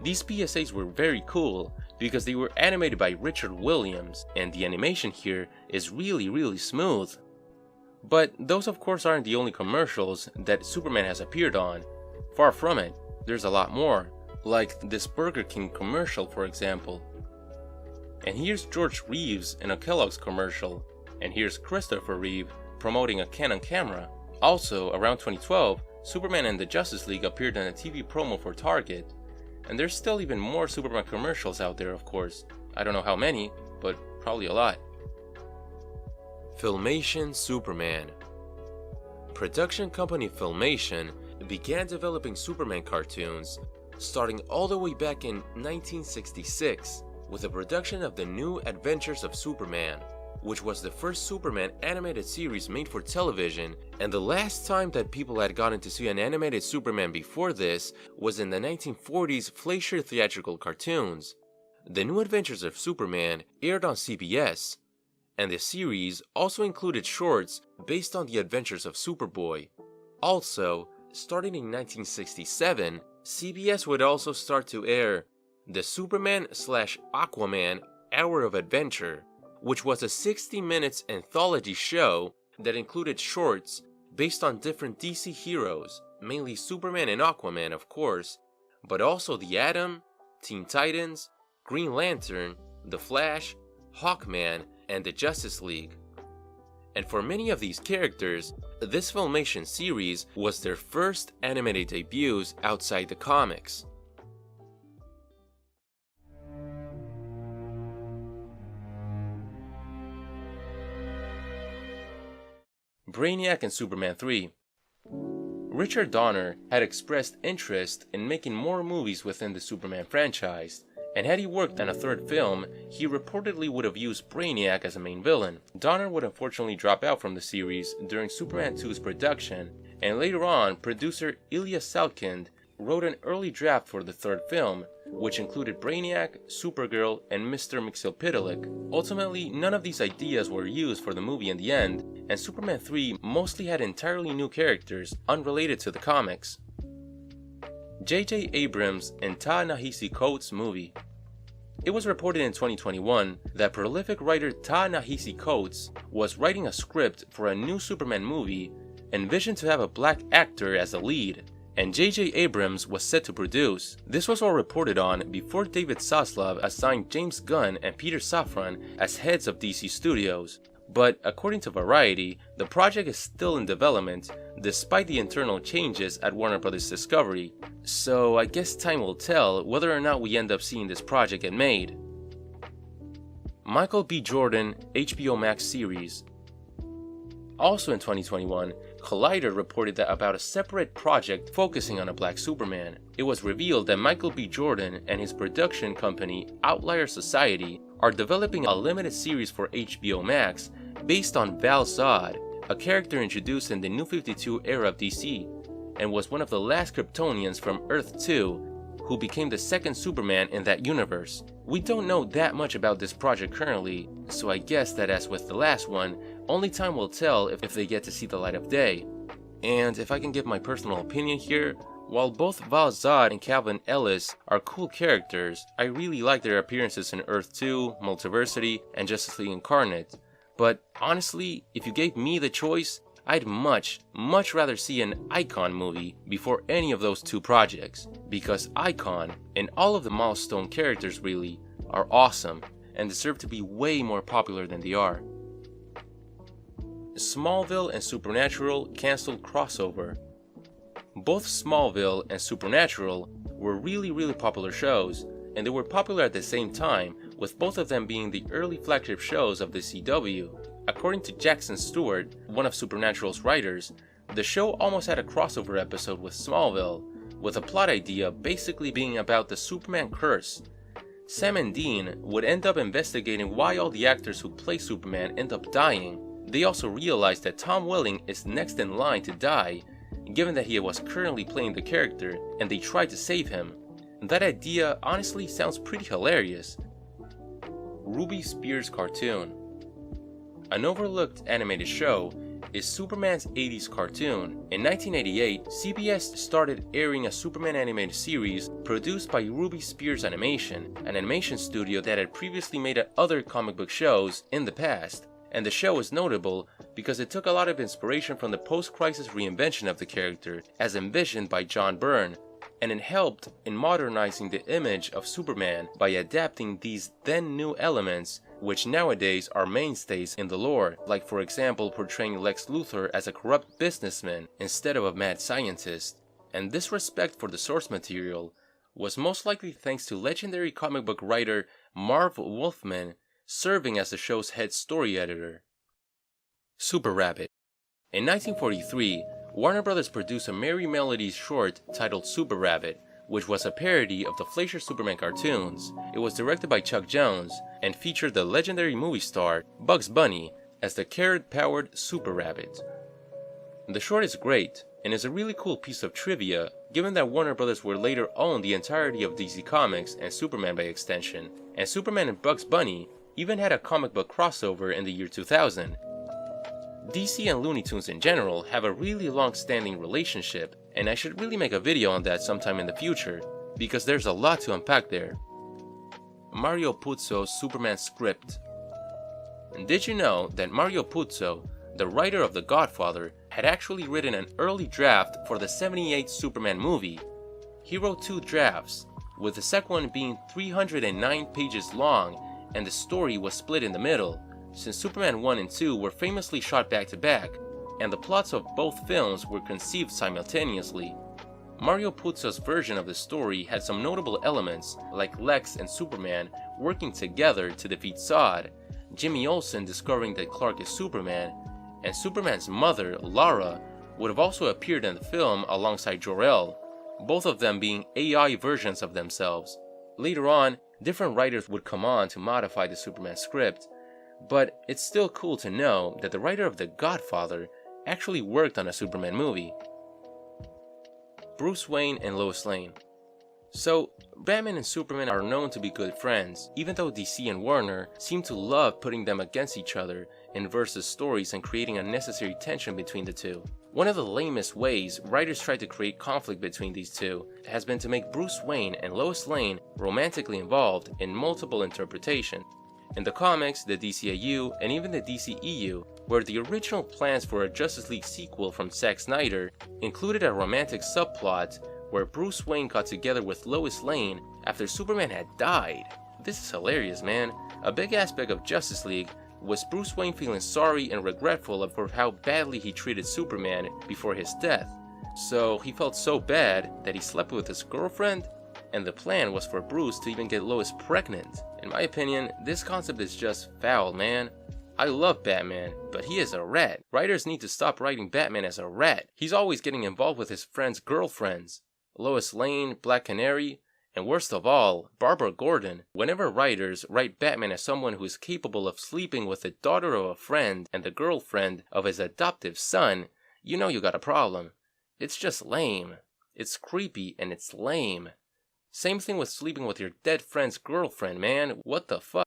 Speaker 1: These PSAs were very cool because they were animated by Richard Williams, and the animation here is really smooth. But those of course aren't the only commercials that Superman has appeared on. Far from it, there's a lot more, like this Burger King commercial for example. And here's George Reeves in a Kellogg's commercial, and here's Christopher Reeve promoting a Canon camera. Also, around 2012, Superman and the Justice League appeared in a TV promo for Target. And there's still even more Superman commercials out there, of course. I don't know how many, but probably a lot. Filmation Superman. Production company Filmation began developing Superman cartoons starting all the way back in 1966 with the production of The New Adventures of Superman, which was the first Superman animated series made for television, and the last time that people had gotten to see an animated Superman before this was in the 1940s Fleischer theatrical cartoons. The New Adventures of Superman aired on CBS, and the series also included shorts based on the adventures of Superboy. Also, starting in 1967, CBS would also start to air the Superman/Aquaman Hour of Adventure, which was a 60 minutes anthology show that included shorts based on different DC heroes, mainly Superman and Aquaman of course, but also the Atom, Teen Titans, Green Lantern, The Flash, Hawkman, and the Justice League. And for many of these characters, this Filmation series was their first animated debuts outside the comics. Brainiac and Superman 3. Richard Donner had expressed interest in making more movies within the Superman franchise, and had he worked on a third film, he reportedly would have used Brainiac as a main villain. Donner would unfortunately drop out from the series during Superman 2's production, and later on, producer Ilya Salkind wrote an early draft for the third film, which included Brainiac, Supergirl, and Mr. Mxyzptlk. Ultimately, none of these ideas were used for the movie in the end, and Superman 3 mostly had entirely new characters unrelated to the comics. J.J. Abrams and Ta-Nehisi Coates movie. It was reported in 2021 that prolific writer Ta-Nehisi Coates was writing a script for a new Superman movie envisioned to have a black actor as the lead, and J.J. Abrams was set to produce. This was all reported on before David Zaslav assigned James Gunn and Peter Safran as heads of DC Studios. But according to Variety, the project is still in development despite the internal changes at Warner Bros. Discovery, so I guess time will tell whether or not we end up seeing this project get made. Michael B. Jordan HBO Max series. Also in 2021, Collider reported that about a separate project focusing on a black Superman. It was revealed that Michael B. Jordan and his production company Outlier Society are developing a limited series for HBO Max based on Val Zod, a character introduced in the New 52 era of DC, and was one of the last Kryptonians from Earth 2 who became the second Superman in that universe. We don't know that much about this project currently, so I guess that as with the last one, only time will tell if they get to see the light of day. And if I can give my personal opinion here, while both Val Zod and Calvin Ellis are cool characters, I really like their appearances in Earth 2, Multiversity, and Justice League Incarnate. But honestly, if you gave me the choice, I'd much rather see an Icon movie before any of those two projects, because Icon, and all of the Milestone characters really, are awesome and deserve to be way more popular than they are. Smallville and Supernatural cancelled crossover. Both Smallville and Supernatural were really popular shows, and they were popular at the same time, with both of them being the early flagship shows of the CW. According to Jackson Stewart, one of Supernatural's writers, the show almost had a crossover episode with Smallville, with a plot idea basically being about the Superman curse. Sam and Dean would end up investigating why all the actors who play Superman end up dying. They also realized that Tom Welling is next in line to die, given that he was currently playing the character, and they tried to save him. That idea honestly sounds pretty hilarious. Ruby Spears cartoon. An overlooked animated show is Superman's 80s cartoon. In 1988, CBS started airing a Superman animated series produced by Ruby Spears Animation, an animation studio that had previously made other comic book shows in the past. And the show is notable because it took a lot of inspiration from the post-crisis reinvention of the character as envisioned by John Byrne, and it helped in modernizing the image of Superman by adapting these then new elements which nowadays are mainstays in the lore, like for example portraying Lex Luthor as a corrupt businessman instead of a mad scientist. And this respect for the source material was most likely thanks to legendary comic book writer Marv Wolfman serving as the show's head story editor. Super Rabbit. In 1943, Warner Brothers produced a Merry Melodies short titled Super Rabbit, which was a parody of the Fleischer Superman cartoons. It was directed by Chuck Jones and featured the legendary movie star Bugs Bunny as the carrot-powered Super Rabbit. The short is great and is a really cool piece of trivia given that Warner Brothers would later own the entirety of DC Comics and Superman by extension, and Superman and Bugs Bunny even had a comic book crossover in the year 2000. DC and Looney Tunes in general have a really long-standing relationship, and I should really make a video on that sometime in the future, because there's a lot to unpack there. Mario Puzo's Superman script. Did you know that Mario Puzo, the writer of The Godfather, had actually written an early draft for the '78 Superman movie? He wrote 2 drafts, with the second one being 309 pages long, and the story was split in the middle, since Superman 1 and 2 were famously shot back to back, and the plots of both films were conceived simultaneously. Mario Puzo's version of the story had some notable elements, like Lex and Superman working together to defeat Zod, Jimmy Olsen discovering that Clark is Superman, and Superman's mother, Lara, would have also appeared in the film alongside Jor-El, both of them being AI versions of themselves. Later on, different writers would come on to modify the Superman script, but it's still cool to know that the writer of The Godfather actually worked on a Superman movie. Bruce Wayne and Lois Lane. So, Batman and Superman are known to be good friends, even though DC and Warner seem to love putting them against each other in versus stories and creating unnecessary tension between the two. One of the lamest ways writers try to create conflict between these two has been to make Bruce Wayne and Lois Lane romantically involved in multiple interpretations. In the comics, the DCAU, and even the DCEU, where the original plans for a Justice League sequel from Zack Snyder included a romantic subplot where Bruce Wayne got together with Lois Lane after Superman had died. This is hilarious, man. A big aspect of Justice League was Bruce Wayne feeling sorry and regretful for how badly he treated Superman before his death. So he felt so bad that he slept with his girlfriend, and the plan was for Bruce to even get Lois pregnant. In my opinion, this concept is just foul, man. I love Batman, but he is a rat. Writers need to stop writing Batman as a rat. He's always getting involved with his friends' girlfriends. Lois Lane, Black Canary, and worst of all, Barbara Gordon. Whenever writers write Batman as someone who is capable of sleeping with the daughter of a friend and the girlfriend of his adoptive son, you know you got a problem. It's just lame. It's creepy and it's lame. Same thing with sleeping with your dead friend's girlfriend, man. What the fuck?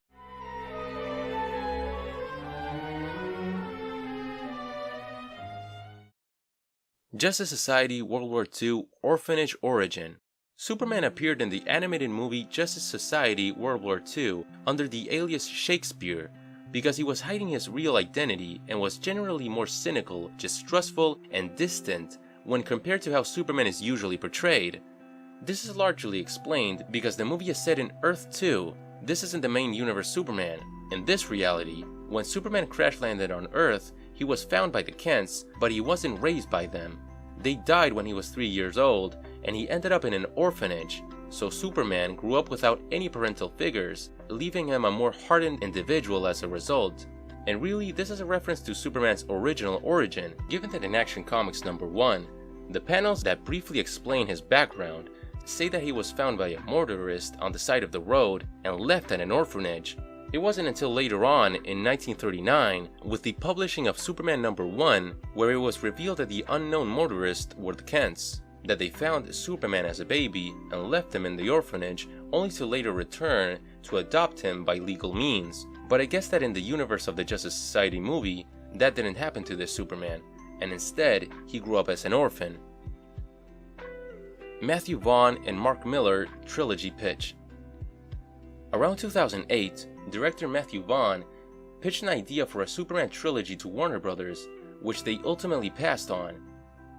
Speaker 1: Justice Society World War II Orphanage Origin. Superman appeared in the animated movie Justice Society World War II under the alias Shakespeare because he was hiding his real identity and was generally more cynical, distrustful, and distant when compared to how Superman is usually portrayed. This is largely explained because the movie is set in Earth 2. This isn't the main universe Superman. In this reality, when Superman crash landed on Earth, he was found by the Kents, but he wasn't raised by them. They died when he was 3 years old, and he ended up in an orphanage, so Superman grew up without any parental figures, leaving him a more hardened individual as a result. And really, this is a reference to Superman's original origin, given that in Action Comics #1, the panels that briefly explain his background say that he was found by a motorist on the side of the road and left at an orphanage. It wasn't until later on, in 1939, with the publishing of Superman #1, where it was revealed that the unknown motorists were the Kents. that they found Superman as a baby and left him in the orphanage, only to later return to adopt him by legal means. But I guess that in the universe of the Justice Society movie, that didn't happen to this Superman, and instead, he grew up as an orphan. Matthew Vaughn and Mark Millar trilogy pitch. Around 2008, director Matthew Vaughn pitched an idea for a Superman trilogy to Warner Brothers, which they ultimately passed on.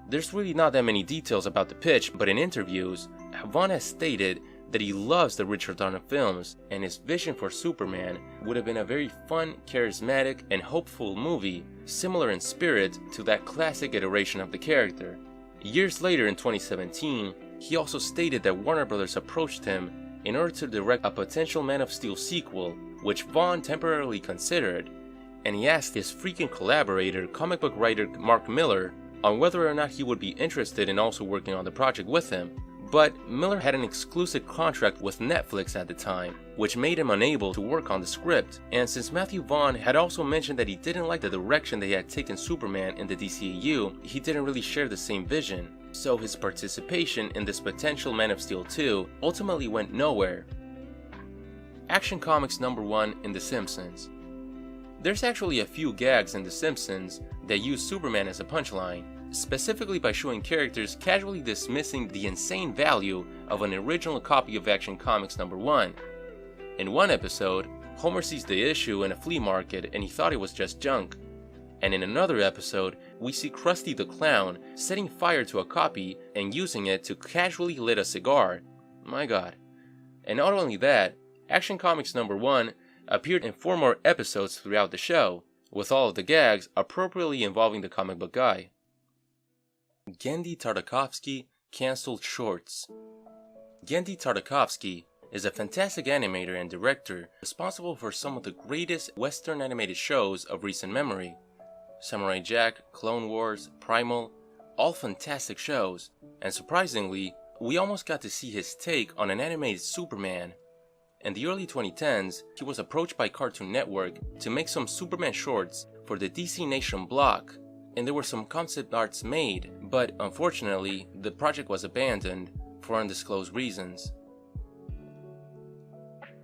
Speaker 1: There's really not that many details about the pitch, but in interviews, Vaughn has stated that he loves the Richard Donner films, and his vision for Superman would have been a very fun, charismatic, and hopeful movie, similar in spirit to that classic iteration of the character. Years later in 2017, he also stated that Warner Brothers approached him in order to direct a potential Man of Steel sequel, which Vaughn temporarily considered, and he asked his freaking collaborator, comic book writer Mark Millar, on whether or not he would be interested in also working on the project with him. But Millar had an exclusive contract with Netflix at the time, which made him unable to work on the script, and since Matthew Vaughn had also mentioned that he didn't like the direction they had taken Superman in the DCEU, he didn't really share the same vision, so his participation in this potential Man of Steel 2 ultimately went nowhere. Action Comics #1 in The Simpsons. There's actually a few gags in The Simpsons that use Superman as a punchline, specifically by showing characters casually dismissing the insane value of an original copy of Action Comics #1. In one episode, Homer sees the issue in a flea market and he thought it was just junk. And in another episode, we see Krusty the Clown setting fire to a copy and using it to casually lit a cigar. My god. And not only that, Action Comics #1 appeared in 4 more episodes throughout the show, with all of the gags appropriately involving the comic book guy. Genndy Tartakovsky cancelled shorts. Genndy Tartakovsky is a fantastic animator and director responsible for some of the greatest Western animated shows of recent memory. Samurai Jack, Clone Wars, Primal, all fantastic shows, and surprisingly, we almost got to see his take on an animated Superman. In the early 2010s, he was approached by Cartoon Network to make some Superman shorts for the DC Nation block, and there were some concept arts made, but unfortunately, the project was abandoned for undisclosed reasons.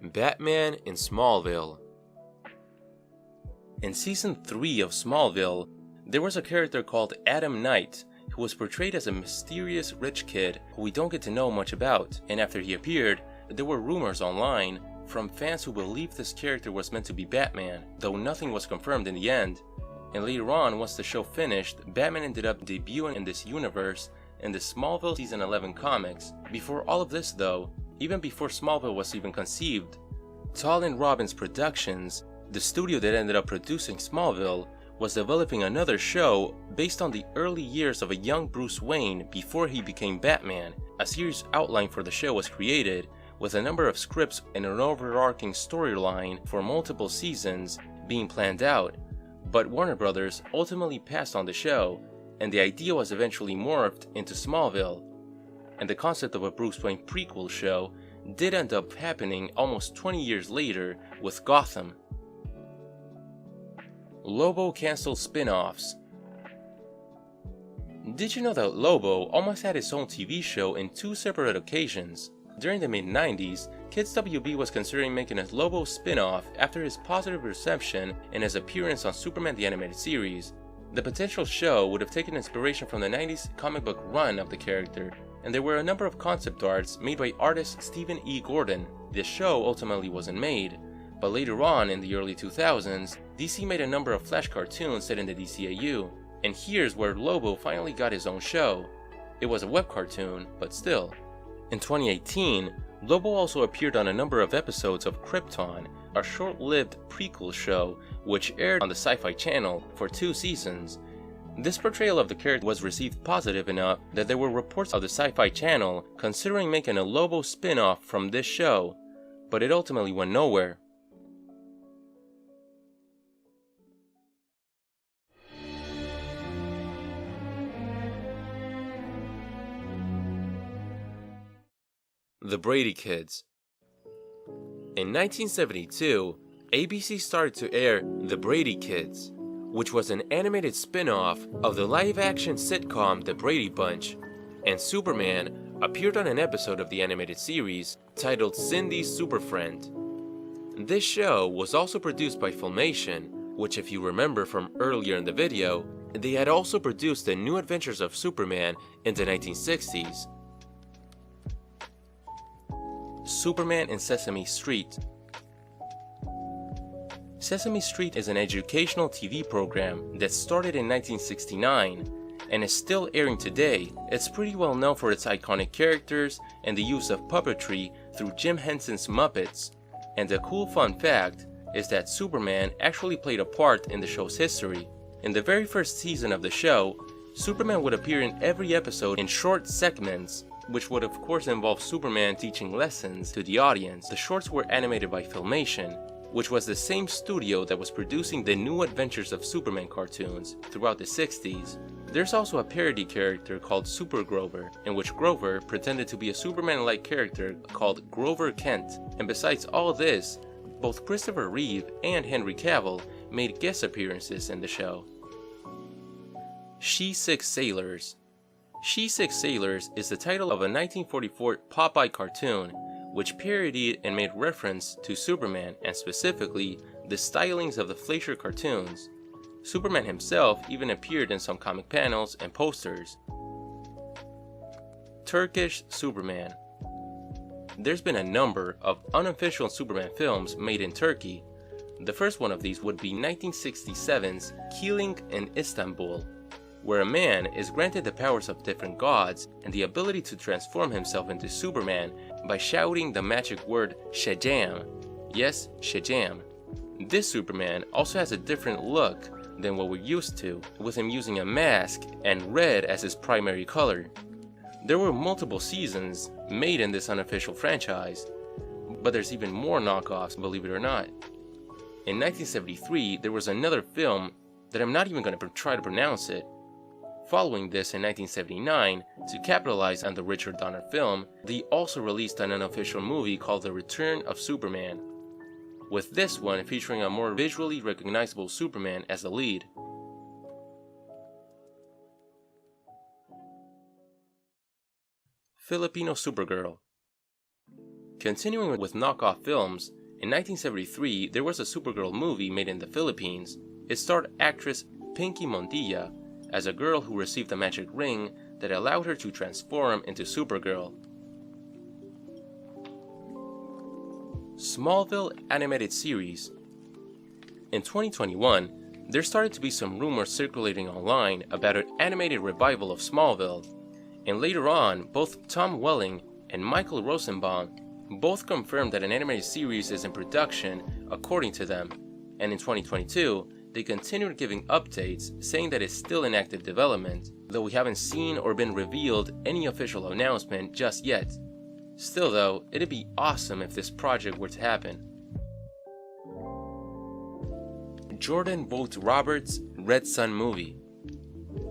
Speaker 1: Batman in Smallville. In Season 3 of Smallville, there was a character called Adam Knight who was portrayed as a mysterious rich kid who we don't get to know much about, and after he appeared, there were rumors online from fans who believed this character was meant to be Batman, though nothing was confirmed in the end. And later on, once the show finished, Batman ended up debuting in this universe in the Smallville Season 11 comics. Before all of this though, even before Smallville was even conceived, Tall and Robbins Productions, the studio that ended up producing Smallville, was developing another show based on the early years of a young Bruce Wayne before he became Batman. A series outline for the show was created, with a number of scripts and an overarching storyline for multiple seasons being planned out, but Warner Brothers ultimately passed on the show, and the idea was eventually morphed into Smallville. And the concept of a Bruce Wayne prequel show did end up happening almost 20 years later with Gotham. Lobo canceled spin-offs. Did you know that Lobo almost had its own TV show in 2 separate occasions? During the mid-90s, Kids WB was considering making a Lobo spin-off after his positive reception and his appearance on Superman the Animated Series. The potential show would have taken inspiration from the 90s comic book run of the character, and there were a number of concept arts made by artist Stephen E. Gordon. The show ultimately wasn't made, but later on in the early 2000s, DC made a number of Flash cartoons set in the DCAU, and here's where Lobo finally got his own show. It was a web cartoon, but still. In 2018, Lobo also appeared on a number of episodes of Krypton, a short-lived prequel show which aired on the Sci-Fi Channel for 2 seasons. This portrayal of the character was received positive enough that there were reports of the Sci-Fi Channel considering making a Lobo spin-off from this show, but it ultimately went nowhere. The Brady Kids. In 1972, ABC started to air The Brady Kids, which was an animated spin-off of the live-action sitcom The Brady Bunch. and Superman appeared on an episode of the animated series titled Cindy's Super Friend. This show was also produced by Filmation, which, if you remember from earlier in the video, they had also produced the New Adventures of Superman in the 1960s. Superman in Sesame Street. Sesame Street is an educational TV program that started in 1969 and is still airing today. It's pretty well known for its iconic characters and the use of puppetry through Jim Henson's Muppets. And a cool fun fact is that Superman actually played a part in the show's history. In the very first season of the show, Superman would appear in every episode in short segments, which would of course involve Superman teaching lessons to the audience. The shorts were animated by Filmation, which was the same studio that was producing the New Adventures of Superman cartoons throughout the 60s. There's also a parody character called Super Grover, in which Grover pretended to be a Superman-like character called Grover Kent. And besides all this, both Christopher Reeve and Henry Cavill made guest appearances in the show. She-Six Sailors. She-Six Sailors is the title of a 1944 Popeye cartoon, which parodied and made reference to Superman and specifically the stylings of the Fleischer cartoons. Superman himself even appeared in some comic panels and posters. Turkish Superman. There's been a number of unofficial Superman films made in Turkey. The first one of these would be 1967's Killing in Istanbul, where a man is granted the powers of different gods and the ability to transform himself into Superman by shouting the magic word Shazam. Yes, Shazam. This Superman also has a different look than what we're used to, with him using a mask and red as his primary color. There were multiple seasons made in this unofficial franchise, but there's even more knockoffs, believe it or not. In 1973, there was another film that I'm not even going to try to pronounce it. Following this in 1979, to capitalize on the Richard Donner film, they also released an unofficial movie called The Return of Superman, with this one featuring a more visually recognizable Superman as the lead. Filipino Supergirl. Continuing with knockoff films, in 1973 there was a Supergirl movie made in the Philippines. It starred actress Pinky Montilla as a girl who received a magic ring that allowed her to transform into Supergirl. Smallville animated series. In 2021, there started to be some rumors circulating online about an animated revival of Smallville, and later on, both Tom Welling and Michael Rosenbaum both confirmed that an animated series is in production according to them, and in 2022, they continued giving updates saying that it's still in active development, though we haven't seen or been revealed any official announcement just yet. Still though, it'd be awesome if this project were to happen. Jordan Vogt Roberts' Red Sun movie.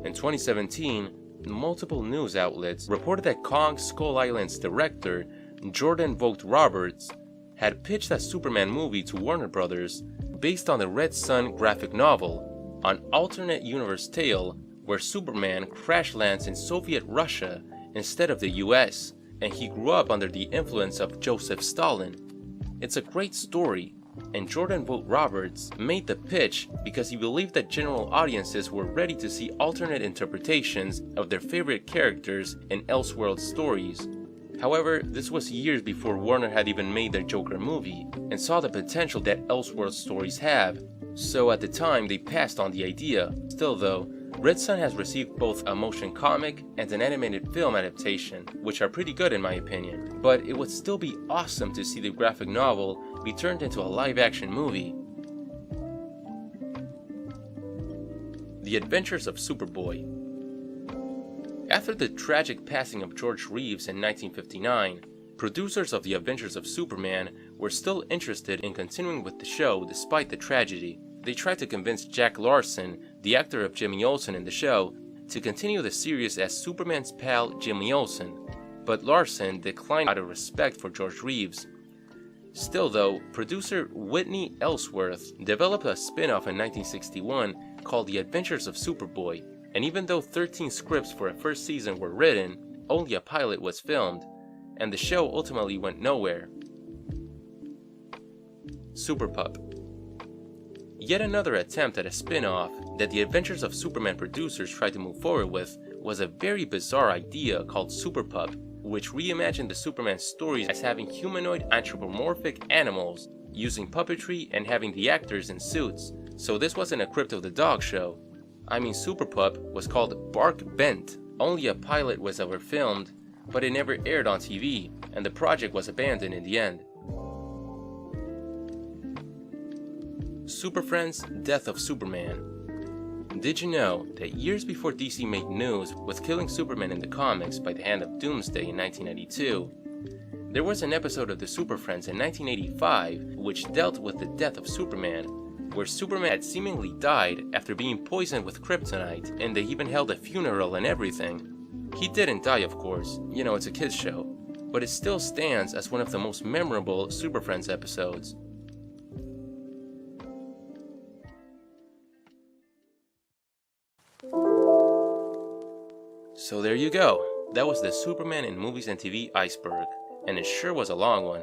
Speaker 1: In 2017, multiple news outlets reported that Kong Skull Island's director, Jordan Vogt Roberts, had pitched a Superman movie to Warner Brothers based on the Red Sun graphic novel, an alternate universe tale where Superman crash lands in Soviet Russia instead of the US, and he grew up under the influence of Joseph Stalin. It's a great story, and Jordan Vogt Roberts made the pitch because he believed that general audiences were ready to see alternate interpretations of their favorite characters in Elseworld stories. However, this was years before Warner had even made their Joker movie, and saw the potential that Elseworld stories have, so at the time they passed on the idea. Still though, Red Sun has received both a motion comic and an animated film adaptation, which are pretty good in my opinion, but it would still be awesome to see the graphic novel be turned into a live-action movie. The Adventures of Superboy. After the tragic passing of George Reeves in 1959, producers of The Adventures of Superman were still interested in continuing with the show despite the tragedy. They tried to convince Jack Larson, the actor of Jimmy Olsen in the show, to continue the series as Superman's pal Jimmy Olsen, but Larson declined out of respect for George Reeves. Still though, producer Whitney Ellsworth developed a spin-off in 1961 called The Adventures of Superboy, and even though 13 scripts for a first season were written, only a pilot was filmed, and the show ultimately went nowhere. Super Pup. Yet another attempt at a spin-off that the Adventures of Superman producers tried to move forward with was a very bizarre idea called Super Pup, which reimagined the Superman stories as having humanoid anthropomorphic animals, using puppetry and having the actors in suits. So this wasn't a Crypt of the Dog show. I mean, Super Pup was called Bark Bent. Only a pilot was ever filmed, but it never aired on TV, and the project was abandoned in the end. Super Friends: Death of Superman. Did you know that years before DC made news with killing Superman in the comics by the hand of Doomsday in 1992, there was an episode of the Super Friends in 1985 which dealt with the death of Superman, where Superman had seemingly died after being poisoned with kryptonite, and they even held a funeral and everything. He didn't die, of course, you know, it's a kids show, but it still stands as one of the most memorable Super Friends episodes. So there you go, that was the Superman in Movies and TV iceberg, and it sure was a long one.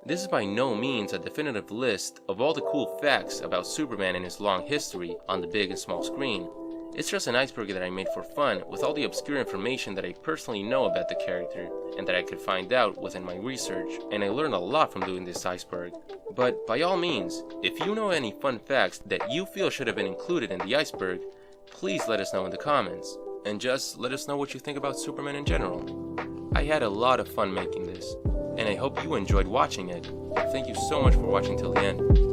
Speaker 1: This is by no means a definitive list of all the cool facts about Superman and his long history on the big and small screen. It's just an iceberg that I made for fun with all the obscure information that I personally know about the character and that I could find out within my research, and I learned a lot from doing this iceberg. But by all means, if you know any fun facts that you feel should have been included in the iceberg, please let us know in the comments, and just let us know what you think about Superman in general. I had a lot of fun making this, and I hope you enjoyed watching it. Thank you so much for watching till the end.